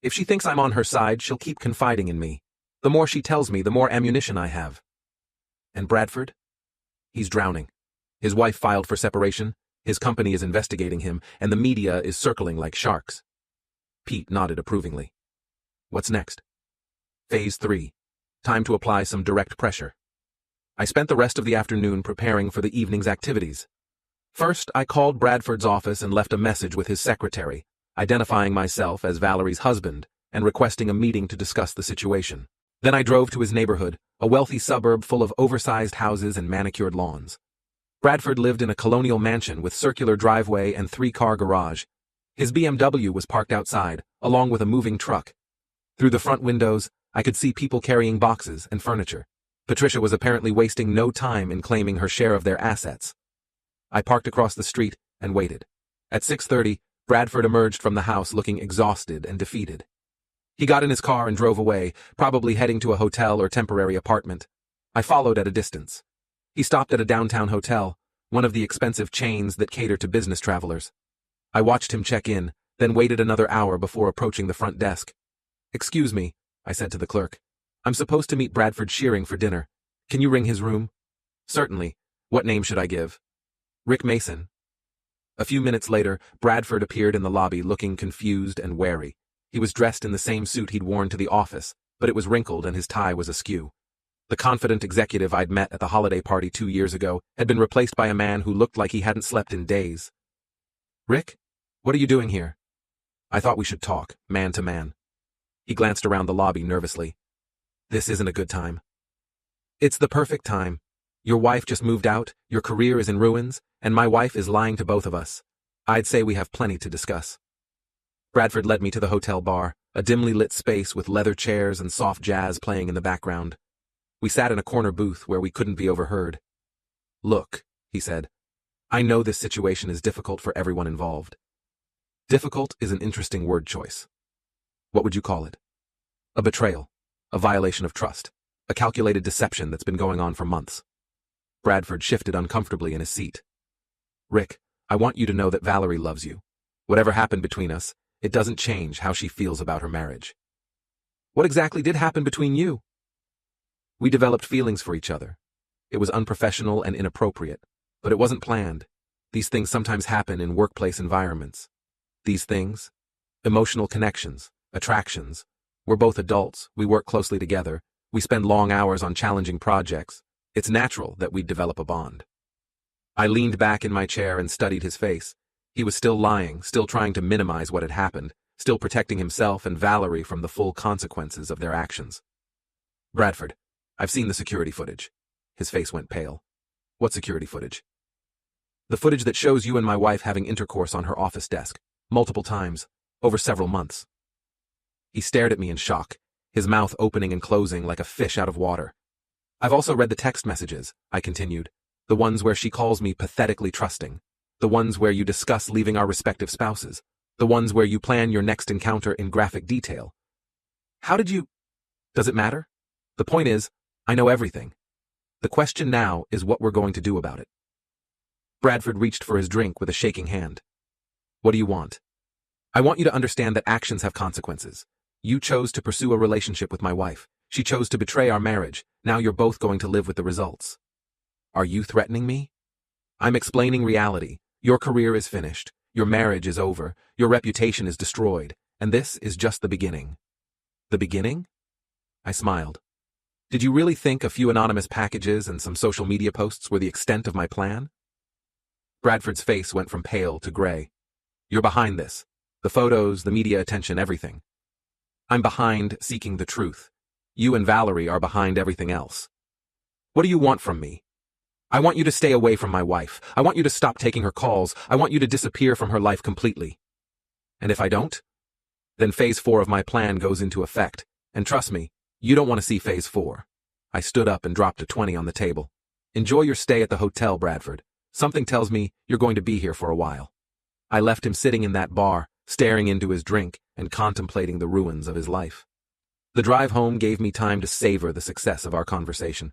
If she thinks I'm on her side, she'll keep confiding in me. The more she tells me, the more ammunition I have. And Bradford? He's drowning. His wife filed for separation, his company is investigating him, and the media is circling like sharks. Pete nodded approvingly. What's next? Phase 3. Time to apply some direct pressure. I spent the rest of the afternoon preparing for the evening's activities. First, I called Bradford's office and left a message with his secretary, identifying myself as Valerie's husband and requesting a meeting to discuss the situation. Then I drove to his neighborhood, a wealthy suburb full of oversized houses and manicured lawns. Bradford lived in a colonial mansion with circular driveway and 3-car garage. His BMW was parked outside, along with a moving truck. Through the front windows, I could see people carrying boxes and furniture. Patricia was apparently wasting no time in claiming her share of their assets. I parked across the street and waited. At 6:30, Bradford emerged from the house looking exhausted and defeated. He got in his car and drove away, probably heading to a hotel or temporary apartment. I followed at a distance. He stopped at a downtown hotel, one of the expensive chains that cater to business travelers. I watched him check in, then waited another hour before approaching the front desk. Excuse me, I said to the clerk. I'm supposed to meet Bradford Shearing for dinner. Can you ring his room? Certainly. What name should I give? Rick Mason. A few minutes later, Bradford appeared in the lobby looking confused and wary. He was dressed in the same suit he'd worn to the office, but it was wrinkled and his tie was askew. The confident executive I'd met at the holiday party 2 years ago had been replaced by a man who looked like he hadn't slept in days. Rick, what are you doing here? I thought we should talk, man to man. He glanced around the lobby nervously. This isn't a good time. It's the perfect time. Your wife just moved out, your career is in ruins, and my wife is lying to both of us. I'd say we have plenty to discuss. Bradford led me to the hotel bar, a dimly lit space with leather chairs and soft jazz playing in the background. We sat in a corner booth where we couldn't be overheard. Look, he said, I know this situation is difficult for everyone involved. Difficult is an interesting word choice. What would you call it? A betrayal, a violation of trust, a calculated deception that's been going on for months. Bradford shifted uncomfortably in his seat. Rick, I want you to know that Valerie loves you. Whatever happened between us, it doesn't change how she feels about her marriage. What exactly did happen between you? We developed feelings for each other. It was unprofessional and inappropriate, but it wasn't planned. These things sometimes happen in workplace environments. These things, emotional connections, attractions. We're both adults, we work closely together, we spend long hours on challenging projects. It's natural that we'd develop a bond. I leaned back in my chair and studied his face. He was still lying, still trying to minimize what had happened, still protecting himself and Valerie from the full consequences of their actions. Bradford, I've seen the security footage. His face went pale. What security footage? The footage that shows you and my wife having intercourse on her office desk, multiple times, over several months. He stared at me in shock, his mouth opening and closing like a fish out of water. I've also read the text messages, I continued, the ones where she calls me pathetically trusting, the ones where you discuss leaving our respective spouses, the ones where you plan your next encounter in graphic detail. How did you... Does it matter? The point is, I know everything. The question now is what we're going to do about it. Bradford reached for his drink with a shaking hand. What do you want? I want you to understand that actions have consequences. You chose to pursue a relationship with my wife. She chose to betray our marriage. Now you're both going to live with the results. Are you threatening me? I'm explaining reality. Your career is finished, your marriage is over, your reputation is destroyed, and this is just the beginning. The beginning? I smiled. Did you really think a few anonymous packages and some social media posts were the extent of my plan? Bradford's face went from pale to gray. You're behind this. The photos, the media attention, everything. I'm behind seeking the truth. You and Valerie are behind everything else. What do you want from me? I want you to stay away from my wife. I want you to stop taking her calls. I want you to disappear from her life completely. And if I don't? Then phase 4 of my plan goes into effect. And trust me, you don't want to see phase 4. I stood up and dropped a 20 on the table. Enjoy your stay at the hotel, Bradford. Something tells me you're going to be here for a while. I left him sitting in that bar, staring into his drink and contemplating the ruins of his life. The drive home gave me time to savor the success of our conversation.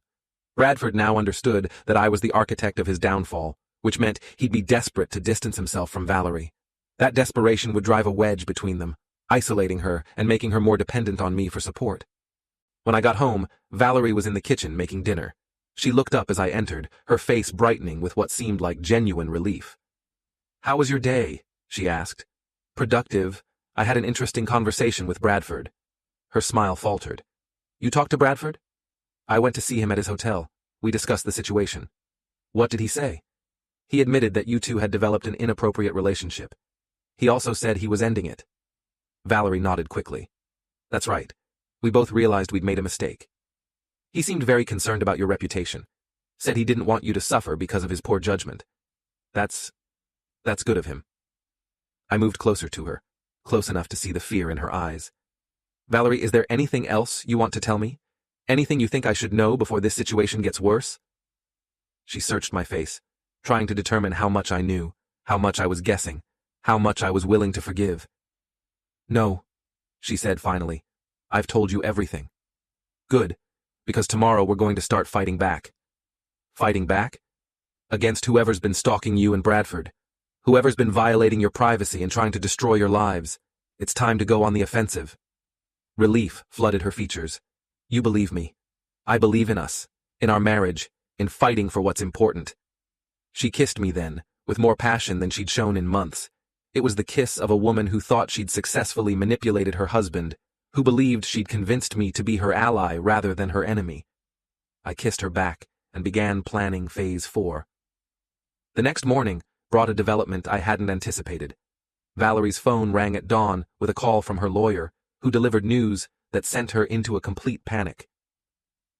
Bradford now understood that I was the architect of his downfall, which meant he'd be desperate to distance himself from Valerie. That desperation would drive a wedge between them, isolating her and making her more dependent on me for support. When I got home, Valerie was in the kitchen making dinner. She looked up as I entered, her face brightening with what seemed like genuine relief. "How was your day?" she asked. "Productive. I had an interesting conversation with Bradford." Her smile faltered. "You talked to Bradford?" "I went to see him at his hotel. We discussed the situation." "What did he say?" "He admitted that you two had developed an inappropriate relationship. He also said he was ending it." Valerie nodded quickly. "That's right. We both realized we'd made a mistake. He seemed very concerned about your reputation. Said he didn't want you to suffer because of his poor judgment. That's good of him." I moved closer to her, close enough to see the fear in her eyes. "Valerie, is there anything else you want to tell me? Anything you think I should know before this situation gets worse?" She searched my face, trying to determine how much I knew, how much I was guessing, how much I was willing to forgive. "No," she said finally. "I've told you everything." "Good, because tomorrow we're going to start fighting back." "Fighting back?" "Against whoever's been stalking you and Bradford. Whoever's been violating your privacy and trying to destroy your lives. It's time to go on the offensive." Relief flooded her features. "You believe me. I believe in us, in our marriage, in fighting for what's important." She kissed me then, with more passion than she'd shown in months. It was the kiss of a woman who thought she'd successfully manipulated her husband, who believed she'd convinced me to be her ally rather than her enemy. I kissed her back and began planning phase 4. The next morning brought a development I hadn't anticipated. Valerie's phone rang at dawn with a call from her lawyer, who delivered news that sent her into a complete panic.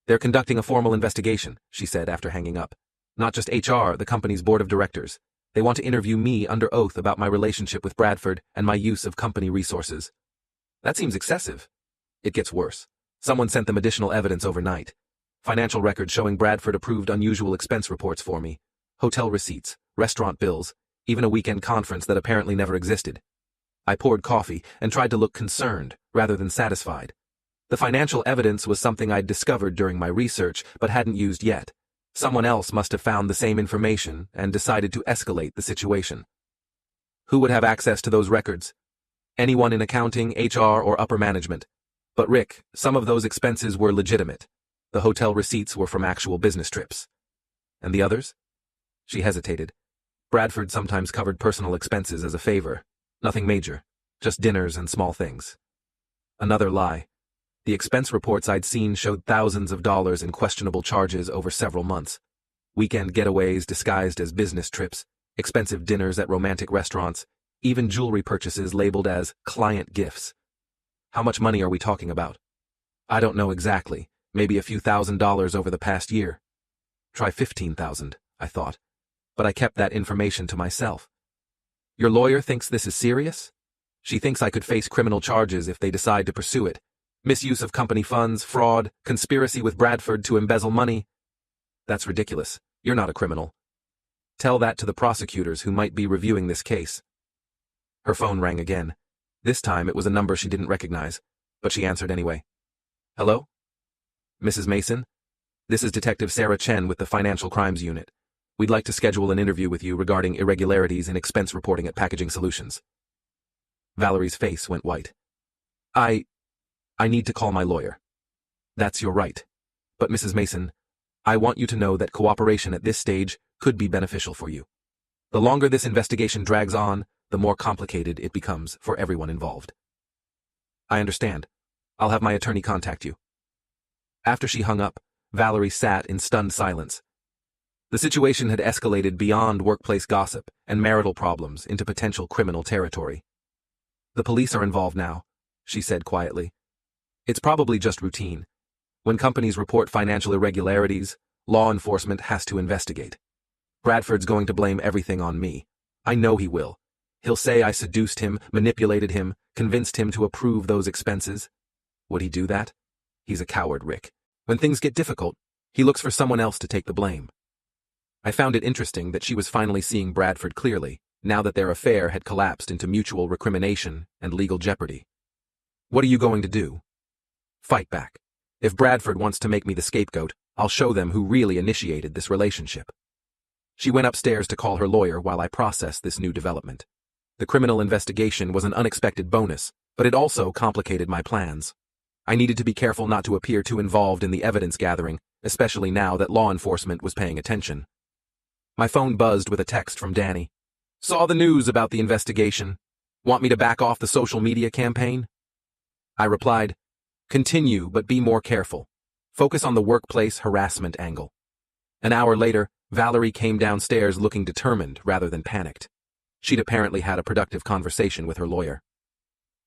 "They're conducting a formal investigation," she said after hanging up. "Not just HR, the company's board of directors. They want to interview me under oath about my relationship with Bradford and my use of company resources." "That seems excessive." It gets worse. Someone sent them additional evidence overnight. Financial records showing Bradford approved unusual expense reports for me. Hotel receipts, restaurant bills, even a weekend conference that apparently never existed. I poured coffee and tried to look concerned rather than satisfied. The financial evidence was something I'd discovered during my research but hadn't used yet. Someone else must have found the same information and decided to escalate the situation. Who would have access to those records? Anyone in accounting, HR, or upper management. But Rick, some of those expenses were legitimate. The hotel receipts were from actual business trips. And the others? She hesitated. Bradford sometimes covered personal expenses as a favor. Nothing major, just dinners and small things. Another lie. The expense reports I'd seen showed thousands of dollars in questionable charges over several months. Weekend getaways disguised as business trips, expensive dinners at romantic restaurants, even jewelry purchases labeled as client gifts. How much money are we talking about? I don't know exactly, maybe a few $1,000s over the past year. Try 15,000, I thought. But I kept that information to myself. Your lawyer thinks this is serious? She thinks I could face criminal charges if they decide to pursue it. Misuse of company funds, fraud, conspiracy with Bradford to embezzle money. That's ridiculous. You're not a criminal. Tell that to the prosecutors who might be reviewing this case. Her phone rang again. This time it was a number she didn't recognize, but she answered anyway. Hello? Mrs. Mason? This is Detective Sarah Chen with the Financial Crimes Unit. We'd like to schedule an interview with you regarding irregularities in expense reporting at Packaging Solutions. Valerie's face went white. I need to call my lawyer. That's your right. But Mrs. Mason, I want you to know that cooperation at this stage could be beneficial for you. The longer this investigation drags on, the more complicated it becomes for everyone involved. I understand. I'll have my attorney contact you. After she hung up, Valerie sat in stunned silence. The situation had escalated beyond workplace gossip and marital problems into potential criminal territory. The police are involved now, she said quietly. It's probably just routine. When companies report financial irregularities, law enforcement has to investigate. Bradford's going to blame everything on me. I know he will. He'll say I seduced him, manipulated him, convinced him to approve those expenses. Would he do that? He's a coward, Rick. When things get difficult, he looks for someone else to take the blame. I found it interesting that she was finally seeing Bradford clearly, now that their affair had collapsed into mutual recrimination and legal jeopardy. What are you going to do? Fight back. If Bradford wants to make me the scapegoat, I'll show them who really initiated this relationship. She went upstairs to call her lawyer while I processed this new development. The criminal investigation was an unexpected bonus, but it also complicated my plans. I needed to be careful not to appear too involved in the evidence gathering, especially now that law enforcement was paying attention. My phone buzzed with a text from Danny. Saw the news about the investigation. Want me to back off the social media campaign? I replied, continue, but be more careful. Focus on the workplace harassment angle. An hour later, Valerie came downstairs looking determined rather than panicked. She'd apparently had a productive conversation with her lawyer.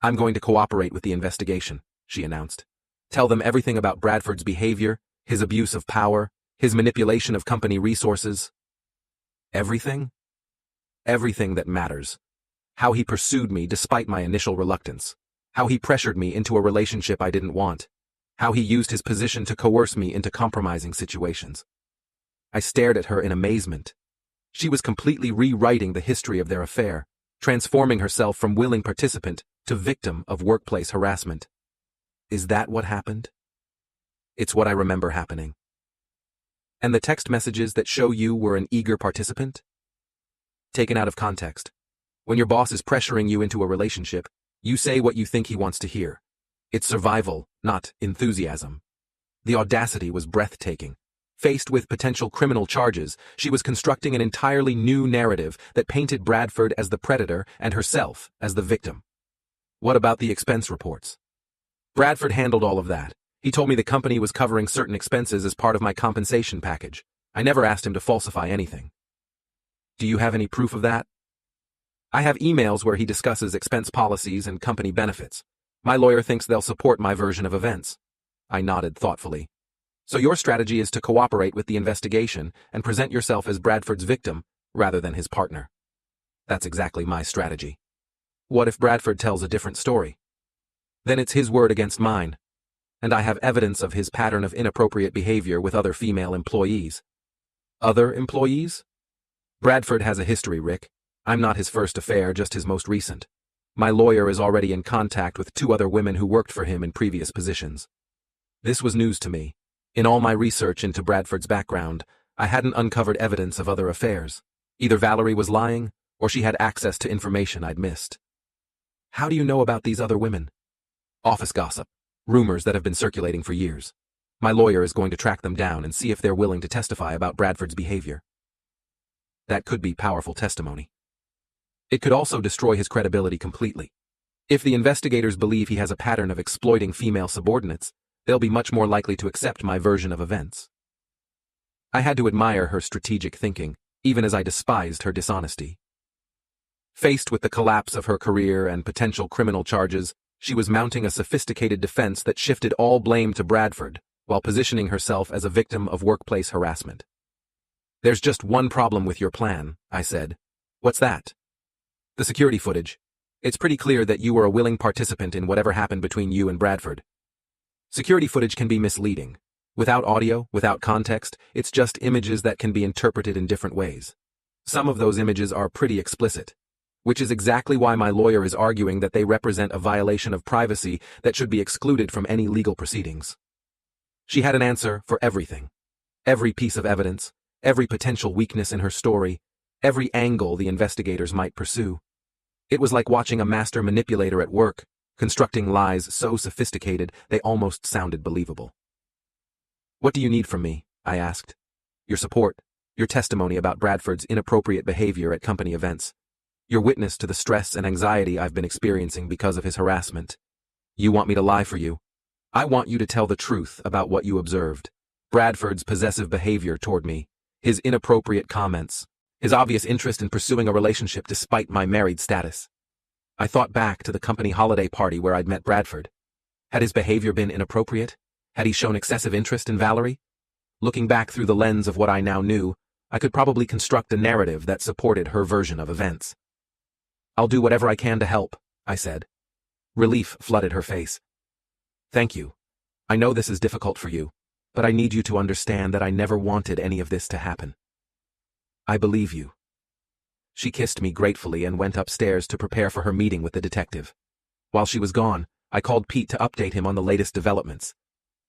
I'm going to cooperate with the investigation, she announced. Tell them everything about Bradford's behavior, his abuse of power, his manipulation of company resources. Everything? Everything that matters. How he pursued me despite my initial reluctance. How he pressured me into a relationship I didn't want. How he used his position to coerce me into compromising situations. I stared at her in amazement. She was completely rewriting the history of their affair, transforming herself from willing participant to victim of workplace harassment. Is that what happened? It's what I remember happening. And the text messages that show you were an eager participant? Taken out of context. When your boss is pressuring you into a relationship, you say what you think he wants to hear. It's survival, not enthusiasm. The audacity was breathtaking. Faced with potential criminal charges, she was constructing an entirely new narrative that painted Bradford as the predator and herself as the victim. What about the expense reports? Bradford handled all of that. He told me the company was covering certain expenses as part of my compensation package. I never asked him to falsify anything. Do you have any proof of that? I have emails where he discusses expense policies and company benefits. My lawyer thinks they'll support my version of events. I nodded thoughtfully. So your strategy is to cooperate with the investigation and present yourself as Bradford's victim rather than his partner. That's exactly my strategy. What if Bradford tells a different story? Then it's his word against mine. And I have evidence of his pattern of inappropriate behavior with other female employees. Other employees? Bradford has a history, Rick. I'm not his first affair, just his most recent. My lawyer is already in contact with 2 other women who worked for him in previous positions. This was news to me. In all my research into Bradford's background, I hadn't uncovered evidence of other affairs. Either Valerie was lying, or she had access to information I'd missed. How do you know about these other women? Office gossip. Rumors that have been circulating for years. My lawyer is going to track them down and see if they're willing to testify about Bradford's behavior. That could be powerful testimony. It could also destroy his credibility completely. If the investigators believe he has a pattern of exploiting female subordinates, they'll be much more likely to accept my version of events. I had to admire her strategic thinking, even as I despised her dishonesty. Faced with the collapse of her career and potential criminal charges, she was mounting a sophisticated defense that shifted all blame to Bradford, while positioning herself as a victim of workplace harassment. There's just one problem with your plan, I said. What's that? The security footage. It's pretty clear that you were a willing participant in whatever happened between you and Bradford. Security footage can be misleading. Without audio, without context, it's just images that can be interpreted in different ways. Some of those images are pretty explicit, which is exactly why my lawyer is arguing that they represent a violation of privacy that should be excluded from any legal proceedings. She had an answer for everything. Every piece of evidence, every potential weakness in her story, every angle the investigators might pursue. It was like watching a master manipulator at work, constructing lies so sophisticated they almost sounded believable. What do you need from me? I asked. Your support, Your testimony about Bradford's inappropriate behavior at company events. Your witness to the stress and anxiety I've been experiencing because of his harassment. You want me to lie for you? I want you to tell the truth about what you observed. Bradford's possessive behavior toward me, his inappropriate comments, his obvious interest in pursuing a relationship despite my married status. I thought back to the company holiday party where I'd met Bradford. Had his behavior been inappropriate? Had he shown excessive interest in Valerie? Looking back through the lens of what I now knew, I could probably construct a narrative that supported her version of events. I'll do whatever I can to help, I said. Relief flooded her face. Thank you. I know this is difficult for you, but I need you to understand that I never wanted any of this to happen. I believe you. She kissed me gratefully and went upstairs to prepare for her meeting with the detective. While she was gone, I called Pete to update him on the latest developments.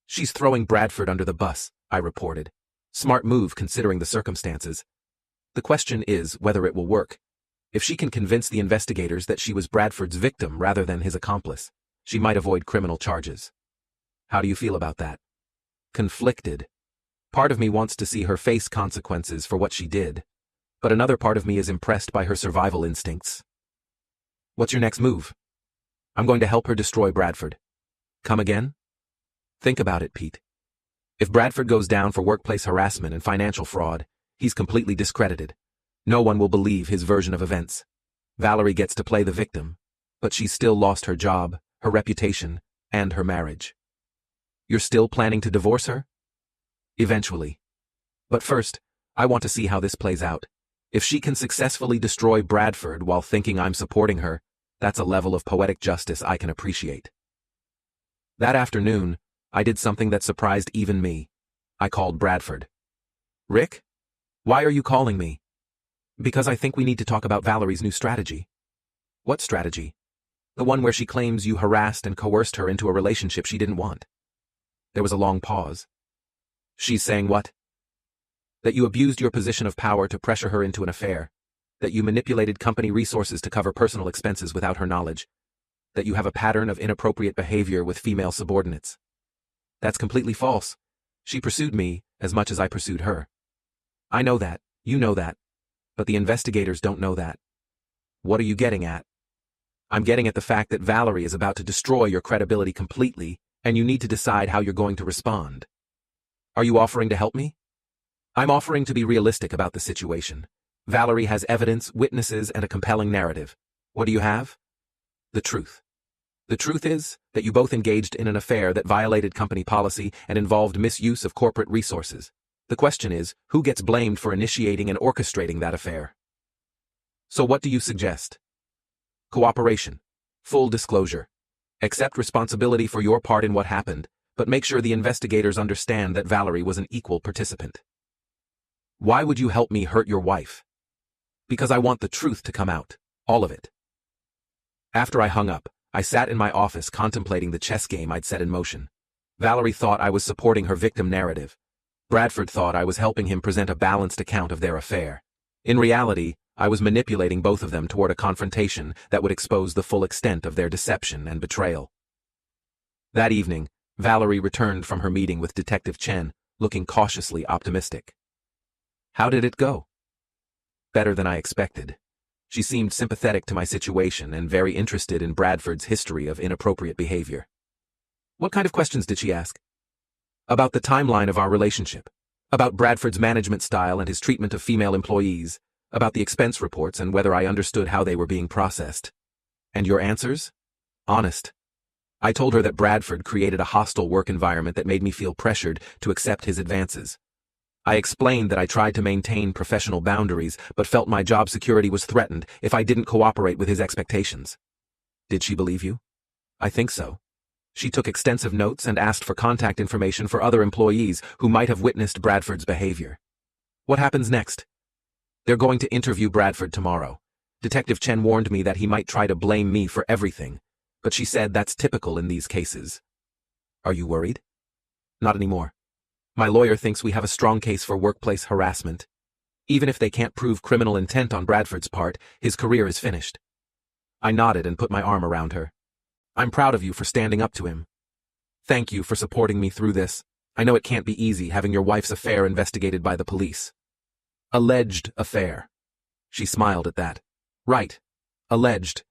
She's throwing Bradford under the bus, I reported. Smart move considering the circumstances. The question is whether it will work. If she can convince the investigators that she was Bradford's victim rather than his accomplice, she might avoid criminal charges. How do you feel about that? Conflicted. Part of me wants to see her face consequences for what she did, but another part of me is impressed by her survival instincts. What's your next move? I'm going to help her destroy Bradford. Come again? Think about it, Pete. If Bradford goes down for workplace harassment and financial fraud, he's completely discredited. No one will believe his version of events. Valerie gets to play the victim, but she's still lost her job, her reputation, and her marriage. You're still planning to divorce her? Eventually. But first, I want to see how this plays out. If she can successfully destroy Bradford while thinking I'm supporting her, that's a level of poetic justice I can appreciate. That afternoon, I did something that surprised even me. I called Bradford. Rick? Why are you calling me? Because I think we need to talk about Valerie's new strategy. What strategy? The one where she claims you harassed and coerced her into a relationship she didn't want. There was a long pause. She's saying what? That you abused your position of power to pressure her into an affair. That you manipulated company resources to cover personal expenses without her knowledge. That you have a pattern of inappropriate behavior with female subordinates. That's completely false. She pursued me as much as I pursued her. I know that, you know that. But the investigators don't know that. What are you getting at? I'm getting at the fact that Valerie is about to destroy your credibility completely, and you need to decide how you're going to respond. Are you offering to help me? I'm offering to be realistic about the situation. Valerie has evidence, witnesses, and a compelling narrative. What do you have? The truth. The truth is that you both engaged in an affair that violated company policy and involved misuse of corporate resources. The question is, who gets blamed for initiating and orchestrating that affair? So what do you suggest? Cooperation. Full disclosure. Accept responsibility for your part in what happened, but make sure the investigators understand that Valerie was an equal participant. Why would you help me hurt your wife? Because I want the truth to come out. All of it. After I hung up, I sat in my office contemplating the chess game I'd set in motion. Valerie thought I was supporting her victim narrative. Bradford thought I was helping him present a balanced account of their affair. In reality, I was manipulating both of them toward a confrontation that would expose the full extent of their deception and betrayal. That evening, Valerie returned from her meeting with Detective Chen, looking cautiously optimistic. How did it go? Better than I expected. She seemed sympathetic to my situation and very interested in Bradford's history of inappropriate behavior. What kind of questions did she ask? About the timeline of our relationship, about Bradford's management style and his treatment of female employees, about the expense reports and whether I understood how they were being processed. And your answers? Honest. I told her that Bradford created a hostile work environment that made me feel pressured to accept his advances. I explained that I tried to maintain professional boundaries but felt my job security was threatened if I didn't cooperate with his expectations. Did she believe you? I think so. She took extensive notes and asked for contact information for other employees who might have witnessed Bradford's behavior. What happens next? They're going to interview Bradford tomorrow. Detective Chen warned me that he might try to blame me for everything, but she said that's typical in these cases. Are you worried? Not anymore. My lawyer thinks we have a strong case for workplace harassment. Even if they can't prove criminal intent on Bradford's part, his career is finished. I nodded and put my arm around her. I'm proud of you for standing up to him. Thank you for supporting me through this. I know it can't be easy having your wife's affair investigated by the police. Alleged affair. She smiled at that. Right. Alleged.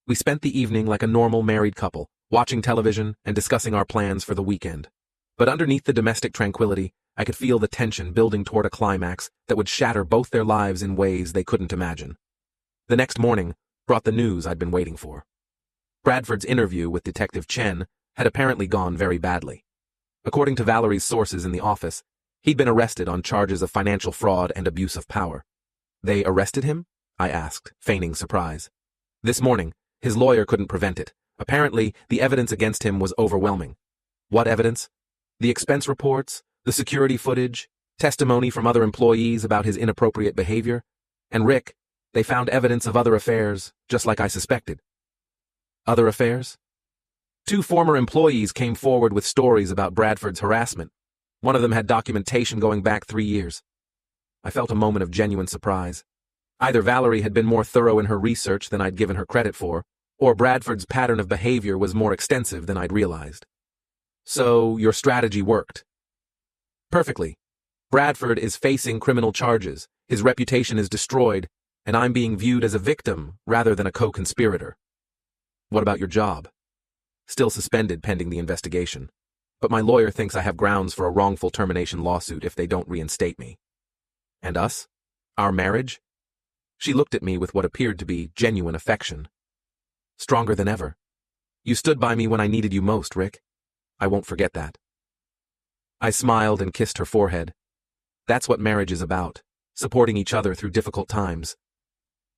We spent the evening like a normal married couple, watching television and discussing our plans for the weekend. But underneath the domestic tranquility, I could feel the tension building toward a climax that would shatter both their lives in ways they couldn't imagine. The next morning brought the news I'd been waiting for. Bradford's interview with Detective Chen had apparently gone very badly. According to Valerie's sources in the office, he'd been arrested on charges of financial fraud and abuse of power. They arrested him? I asked, feigning surprise. This morning, his lawyer couldn't prevent it. Apparently, the evidence against him was overwhelming. What evidence? The expense reports, the security footage, testimony from other employees about his inappropriate behavior. And Rick, they found evidence of other affairs, just like I suspected. Other affairs? 2 former employees came forward with stories about Bradford's harassment. One of them had documentation going back 3 years. I felt a moment of genuine surprise. Either Valerie had been more thorough in her research than I'd given her credit for, or Bradford's pattern of behavior was more extensive than I'd realized. So, your strategy worked. Perfectly. Bradford is facing criminal charges, his reputation is destroyed, and I'm being viewed as a victim rather than a co-conspirator. What about your job? Still suspended pending the investigation. But my lawyer thinks I have grounds for a wrongful termination lawsuit if they don't reinstate me. And us? Our marriage? She looked at me with what appeared to be genuine affection. Stronger than ever. You stood by me when I needed you most, Rick. I won't forget that. I smiled and kissed her forehead. That's what marriage is about, supporting each other through difficult times.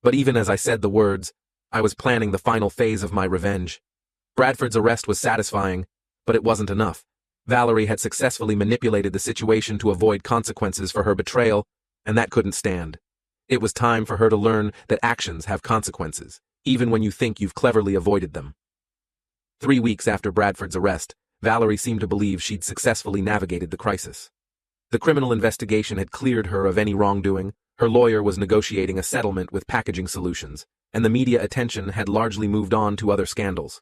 But even as I said the words, I was planning the final phase of my revenge. Bradford's arrest was satisfying, but it wasn't enough. Valerie had successfully manipulated the situation to avoid consequences for her betrayal, and that couldn't stand. It was time for her to learn that actions have consequences, even when you think you've cleverly avoided them. 3 weeks after Bradford's arrest, Valerie seemed to believe she'd successfully navigated the crisis. The criminal investigation had cleared her of any wrongdoing, her lawyer was negotiating a settlement with Packaging Solutions, and the media attention had largely moved on to other scandals.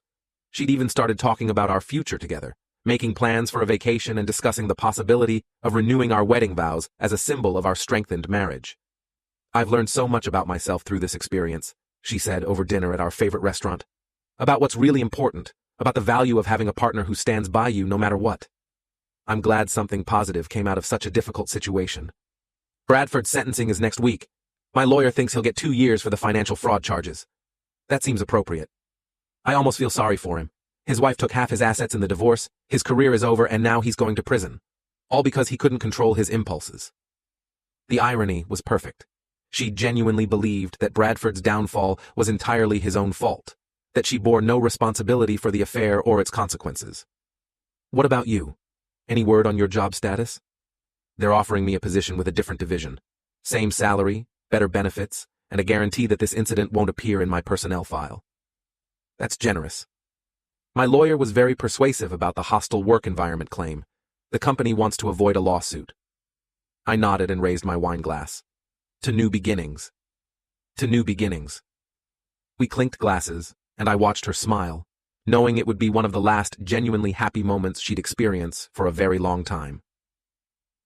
She'd even started talking about our future together, making plans for a vacation and discussing the possibility of renewing our wedding vows as a symbol of our strengthened marriage. I've learned so much about myself through this experience, she said over dinner at our favorite restaurant. About what's really important, about the value of having a partner who stands by you no matter what. I'm glad something positive came out of such a difficult situation. Bradford's sentencing is next week. My lawyer thinks he'll get 2 years for the financial fraud charges. That seems appropriate. I almost feel sorry for him. His wife took half his assets in the divorce, his career is over, and now he's going to prison. All because he couldn't control his impulses. The irony was perfect. She genuinely believed that Bradford's downfall was entirely his own fault, that she bore no responsibility for the affair or its consequences. What about you? Any word on your job status? They're offering me a position with a different division. Same salary, better benefits, and a guarantee that this incident won't appear in my personnel file. That's generous. My lawyer was very persuasive about the hostile work environment claim. The company wants to avoid a lawsuit. I nodded and raised my wine glass. To new beginnings. To new beginnings. We clinked glasses, and I watched her smile, knowing it would be one of the last genuinely happy moments she'd experience for a very long time.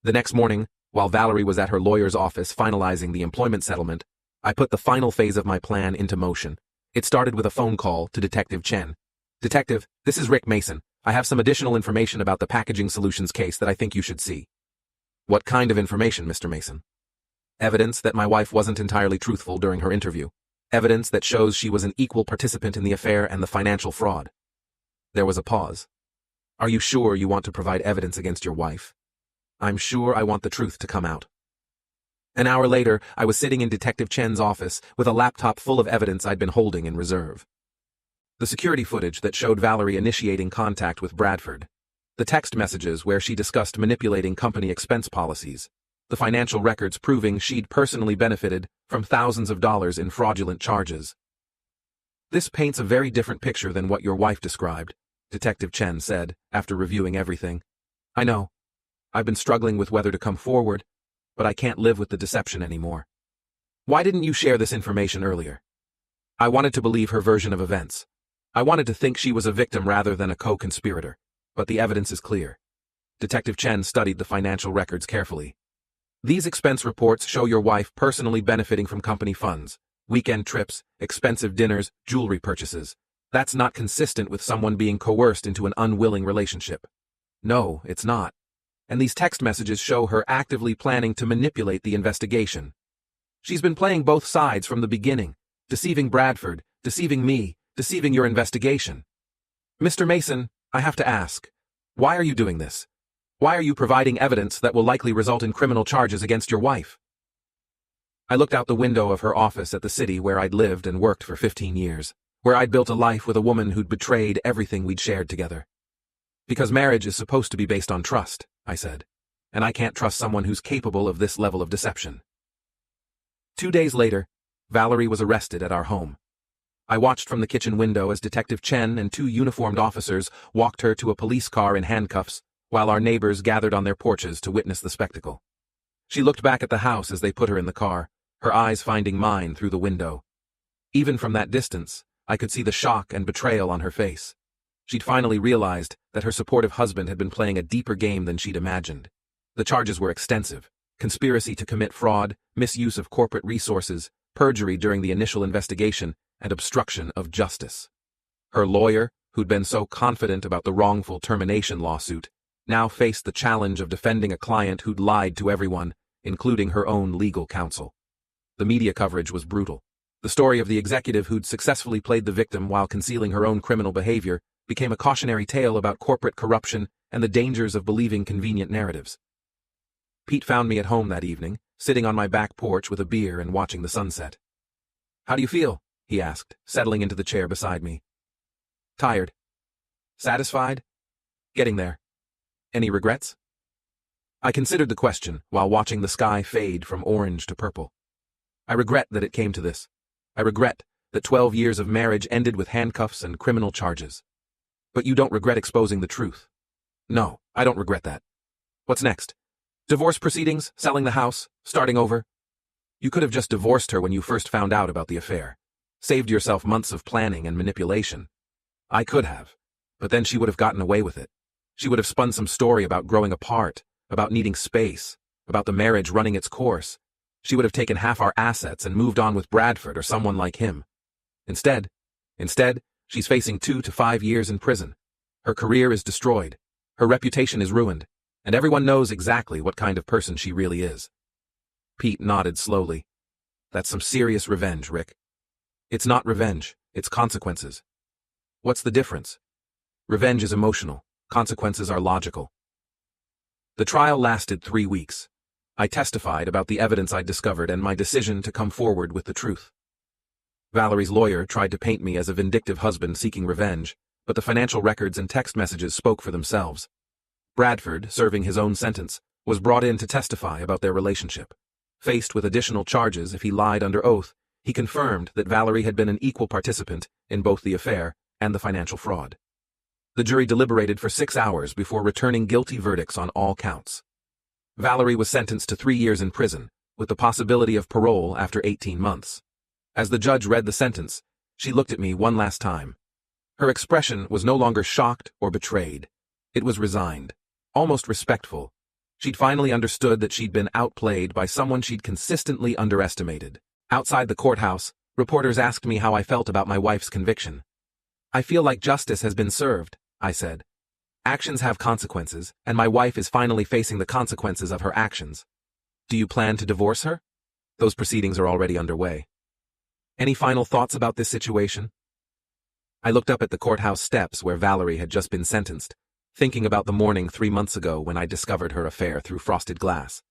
The next morning, while Valerie was at her lawyer's office finalizing the employment settlement, I put the final phase of my plan into motion. It started with a phone call to Detective Chen. Detective, this is Rick Mason. I have some additional information about the Packaging Solutions case that I think you should see. What kind of information, Mr. Mason? Evidence that my wife wasn't entirely truthful during her interview. Evidence that shows she was an equal participant in the affair and the financial fraud. There was a pause. Are you sure you want to provide evidence against your wife? I'm sure I want the truth to come out. An hour later, I was sitting in Detective Chen's office with a laptop full of evidence I'd been holding in reserve. The security footage that showed Valerie initiating contact with Bradford. The text messages where she discussed manipulating company expense policies. The financial records proving she'd personally benefited from thousands of dollars in fraudulent charges. This paints a very different picture than what your wife described, Detective Chen said, after reviewing everything. I know. I've been struggling with whether to come forward, but I can't live with the deception anymore. Why didn't you share this information earlier? I wanted to believe her version of events. I wanted to think she was a victim rather than a co-conspirator, but the evidence is clear. Detective Chen studied the financial records carefully. These expense reports show your wife personally benefiting from company funds, weekend trips, expensive dinners, jewelry purchases. That's not consistent with someone being coerced into an unwilling relationship. No, it's not. And these text messages show her actively planning to manipulate the investigation. She's been playing both sides from the beginning, deceiving Bradford, deceiving me, deceiving your investigation. Mr. Mason, I have to ask, why are you doing this? Why are you providing evidence that will likely result in criminal charges against your wife? I looked out the window of her office at the city where I'd lived and worked for 15 years, where I'd built a life with a woman who'd betrayed everything we'd shared together. Because marriage is supposed to be based on trust, I said, and I can't trust someone who's capable of this level of deception. 2 days later, Valerie was arrested at our home. I watched from the kitchen window as Detective Chen and 2 uniformed officers walked her to a police car in handcuffs, while our neighbors gathered on their porches to witness the spectacle. She looked back at the house as they put her in the car, her eyes finding mine through the window. Even from that distance, I could see the shock and betrayal on her face. She'd finally realized that her supportive husband had been playing a deeper game than she'd imagined. The charges were extensive: conspiracy to commit fraud, misuse of corporate resources, perjury during the initial investigation, and obstruction of justice. Her lawyer, who'd been so confident about the wrongful termination lawsuit, now faced the challenge of defending a client who'd lied to everyone, including her own legal counsel. The media coverage was brutal. The story of the executive who'd successfully played the victim while concealing her own criminal behavior became a cautionary tale about corporate corruption and the dangers of believing convenient narratives. Pete found me at home that evening, sitting on my back porch with a beer and watching the sunset. "How do you feel?" he asked, settling into the chair beside me. "Tired." "Satisfied?" "Getting there." "Any regrets?" I considered the question while watching the sky fade from orange to purple. I regret that it came to this. I regret that 12 years of marriage ended with handcuffs and criminal charges. But you don't regret exposing the truth. No, I don't regret that. What's next? Divorce proceedings, selling the house, starting over? You could have just divorced her when you first found out about the affair. Saved yourself months of planning and manipulation. I could have, but then she would have gotten away with it. She would have spun some story about growing apart, about needing space, about the marriage running its course. She would have taken half our assets and moved on with Bradford or someone like him. Instead, she's facing 2 to 5 years in prison. Her career is destroyed. Her reputation is ruined. And everyone knows exactly what kind of person she really is. Pete nodded slowly. That's some serious revenge, Rick. It's not revenge, it's consequences. What's the difference? Revenge is emotional. Consequences are logical. The trial lasted 3 weeks. I testified about the evidence I'd discovered and my decision to come forward with the truth. Valerie's lawyer tried to paint me as a vindictive husband seeking revenge, but the financial records and text messages spoke for themselves. Bradford, serving his own sentence, was brought in to testify about their relationship. Faced with additional charges if he lied under oath, he confirmed that Valerie had been an equal participant in both the affair and the financial fraud. The jury deliberated for 6 hours before returning guilty verdicts on all counts. Valerie was sentenced to 3 years in prison, with the possibility of parole after 18 months. As the judge read the sentence, she looked at me one last time. Her expression was no longer shocked or betrayed. It was resigned, almost respectful. She'd finally understood that she'd been outplayed by someone she'd consistently underestimated. Outside the courthouse, reporters asked me how I felt about my wife's conviction. "I feel like justice has been served," I said. "Actions have consequences, and my wife is finally facing the consequences of her actions. Do you plan to divorce her?" Those proceedings are already underway. Any final thoughts about this situation? I looked up at the courthouse steps where Valerie had just been sentenced, thinking about the morning 3 months ago when I discovered her affair through frosted glass.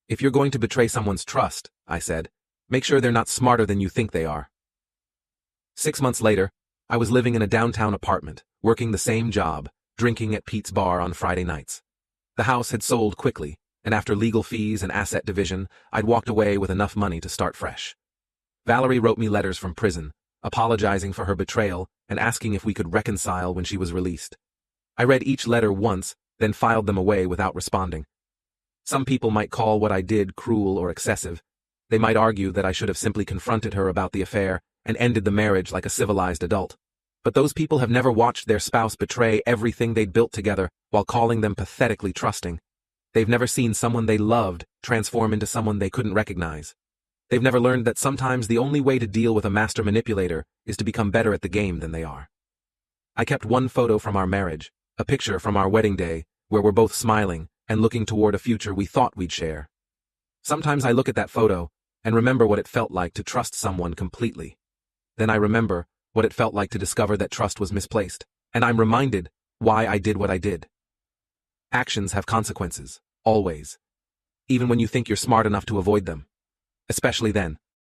"If you're going to betray someone's trust," I said, "make sure they're not smarter than you think they are." 6 months later, I was living in a downtown apartment, working the same job, drinking at Pete's bar on Friday nights. The house had sold quickly, and after legal fees and asset division, I'd walked away with enough money to start fresh. Valerie wrote me letters from prison, apologizing for her betrayal and asking if we could reconcile when she was released. I read each letter once, then filed them away without responding. Some people might call what I did cruel or excessive. They might argue that I should have simply confronted her about the affair and ended the marriage like a civilized adult. But those people have never watched their spouse betray everything they'd built together while calling them pathetically trusting. They've never seen someone they loved transform into someone they couldn't recognize. They've never learned that sometimes the only way to deal with a master manipulator is to become better at the game than they are. I kept one photo from our marriage, a picture from our wedding day, where we're both smiling and looking toward a future we thought we'd share. Sometimes I look at that photo and remember what it felt like to trust someone completely. Then I remember what it felt like to discover that trust was misplaced, and I'm reminded why I did what I did. Actions have consequences, always. Even when you think you're smart enough to avoid them. Especially then.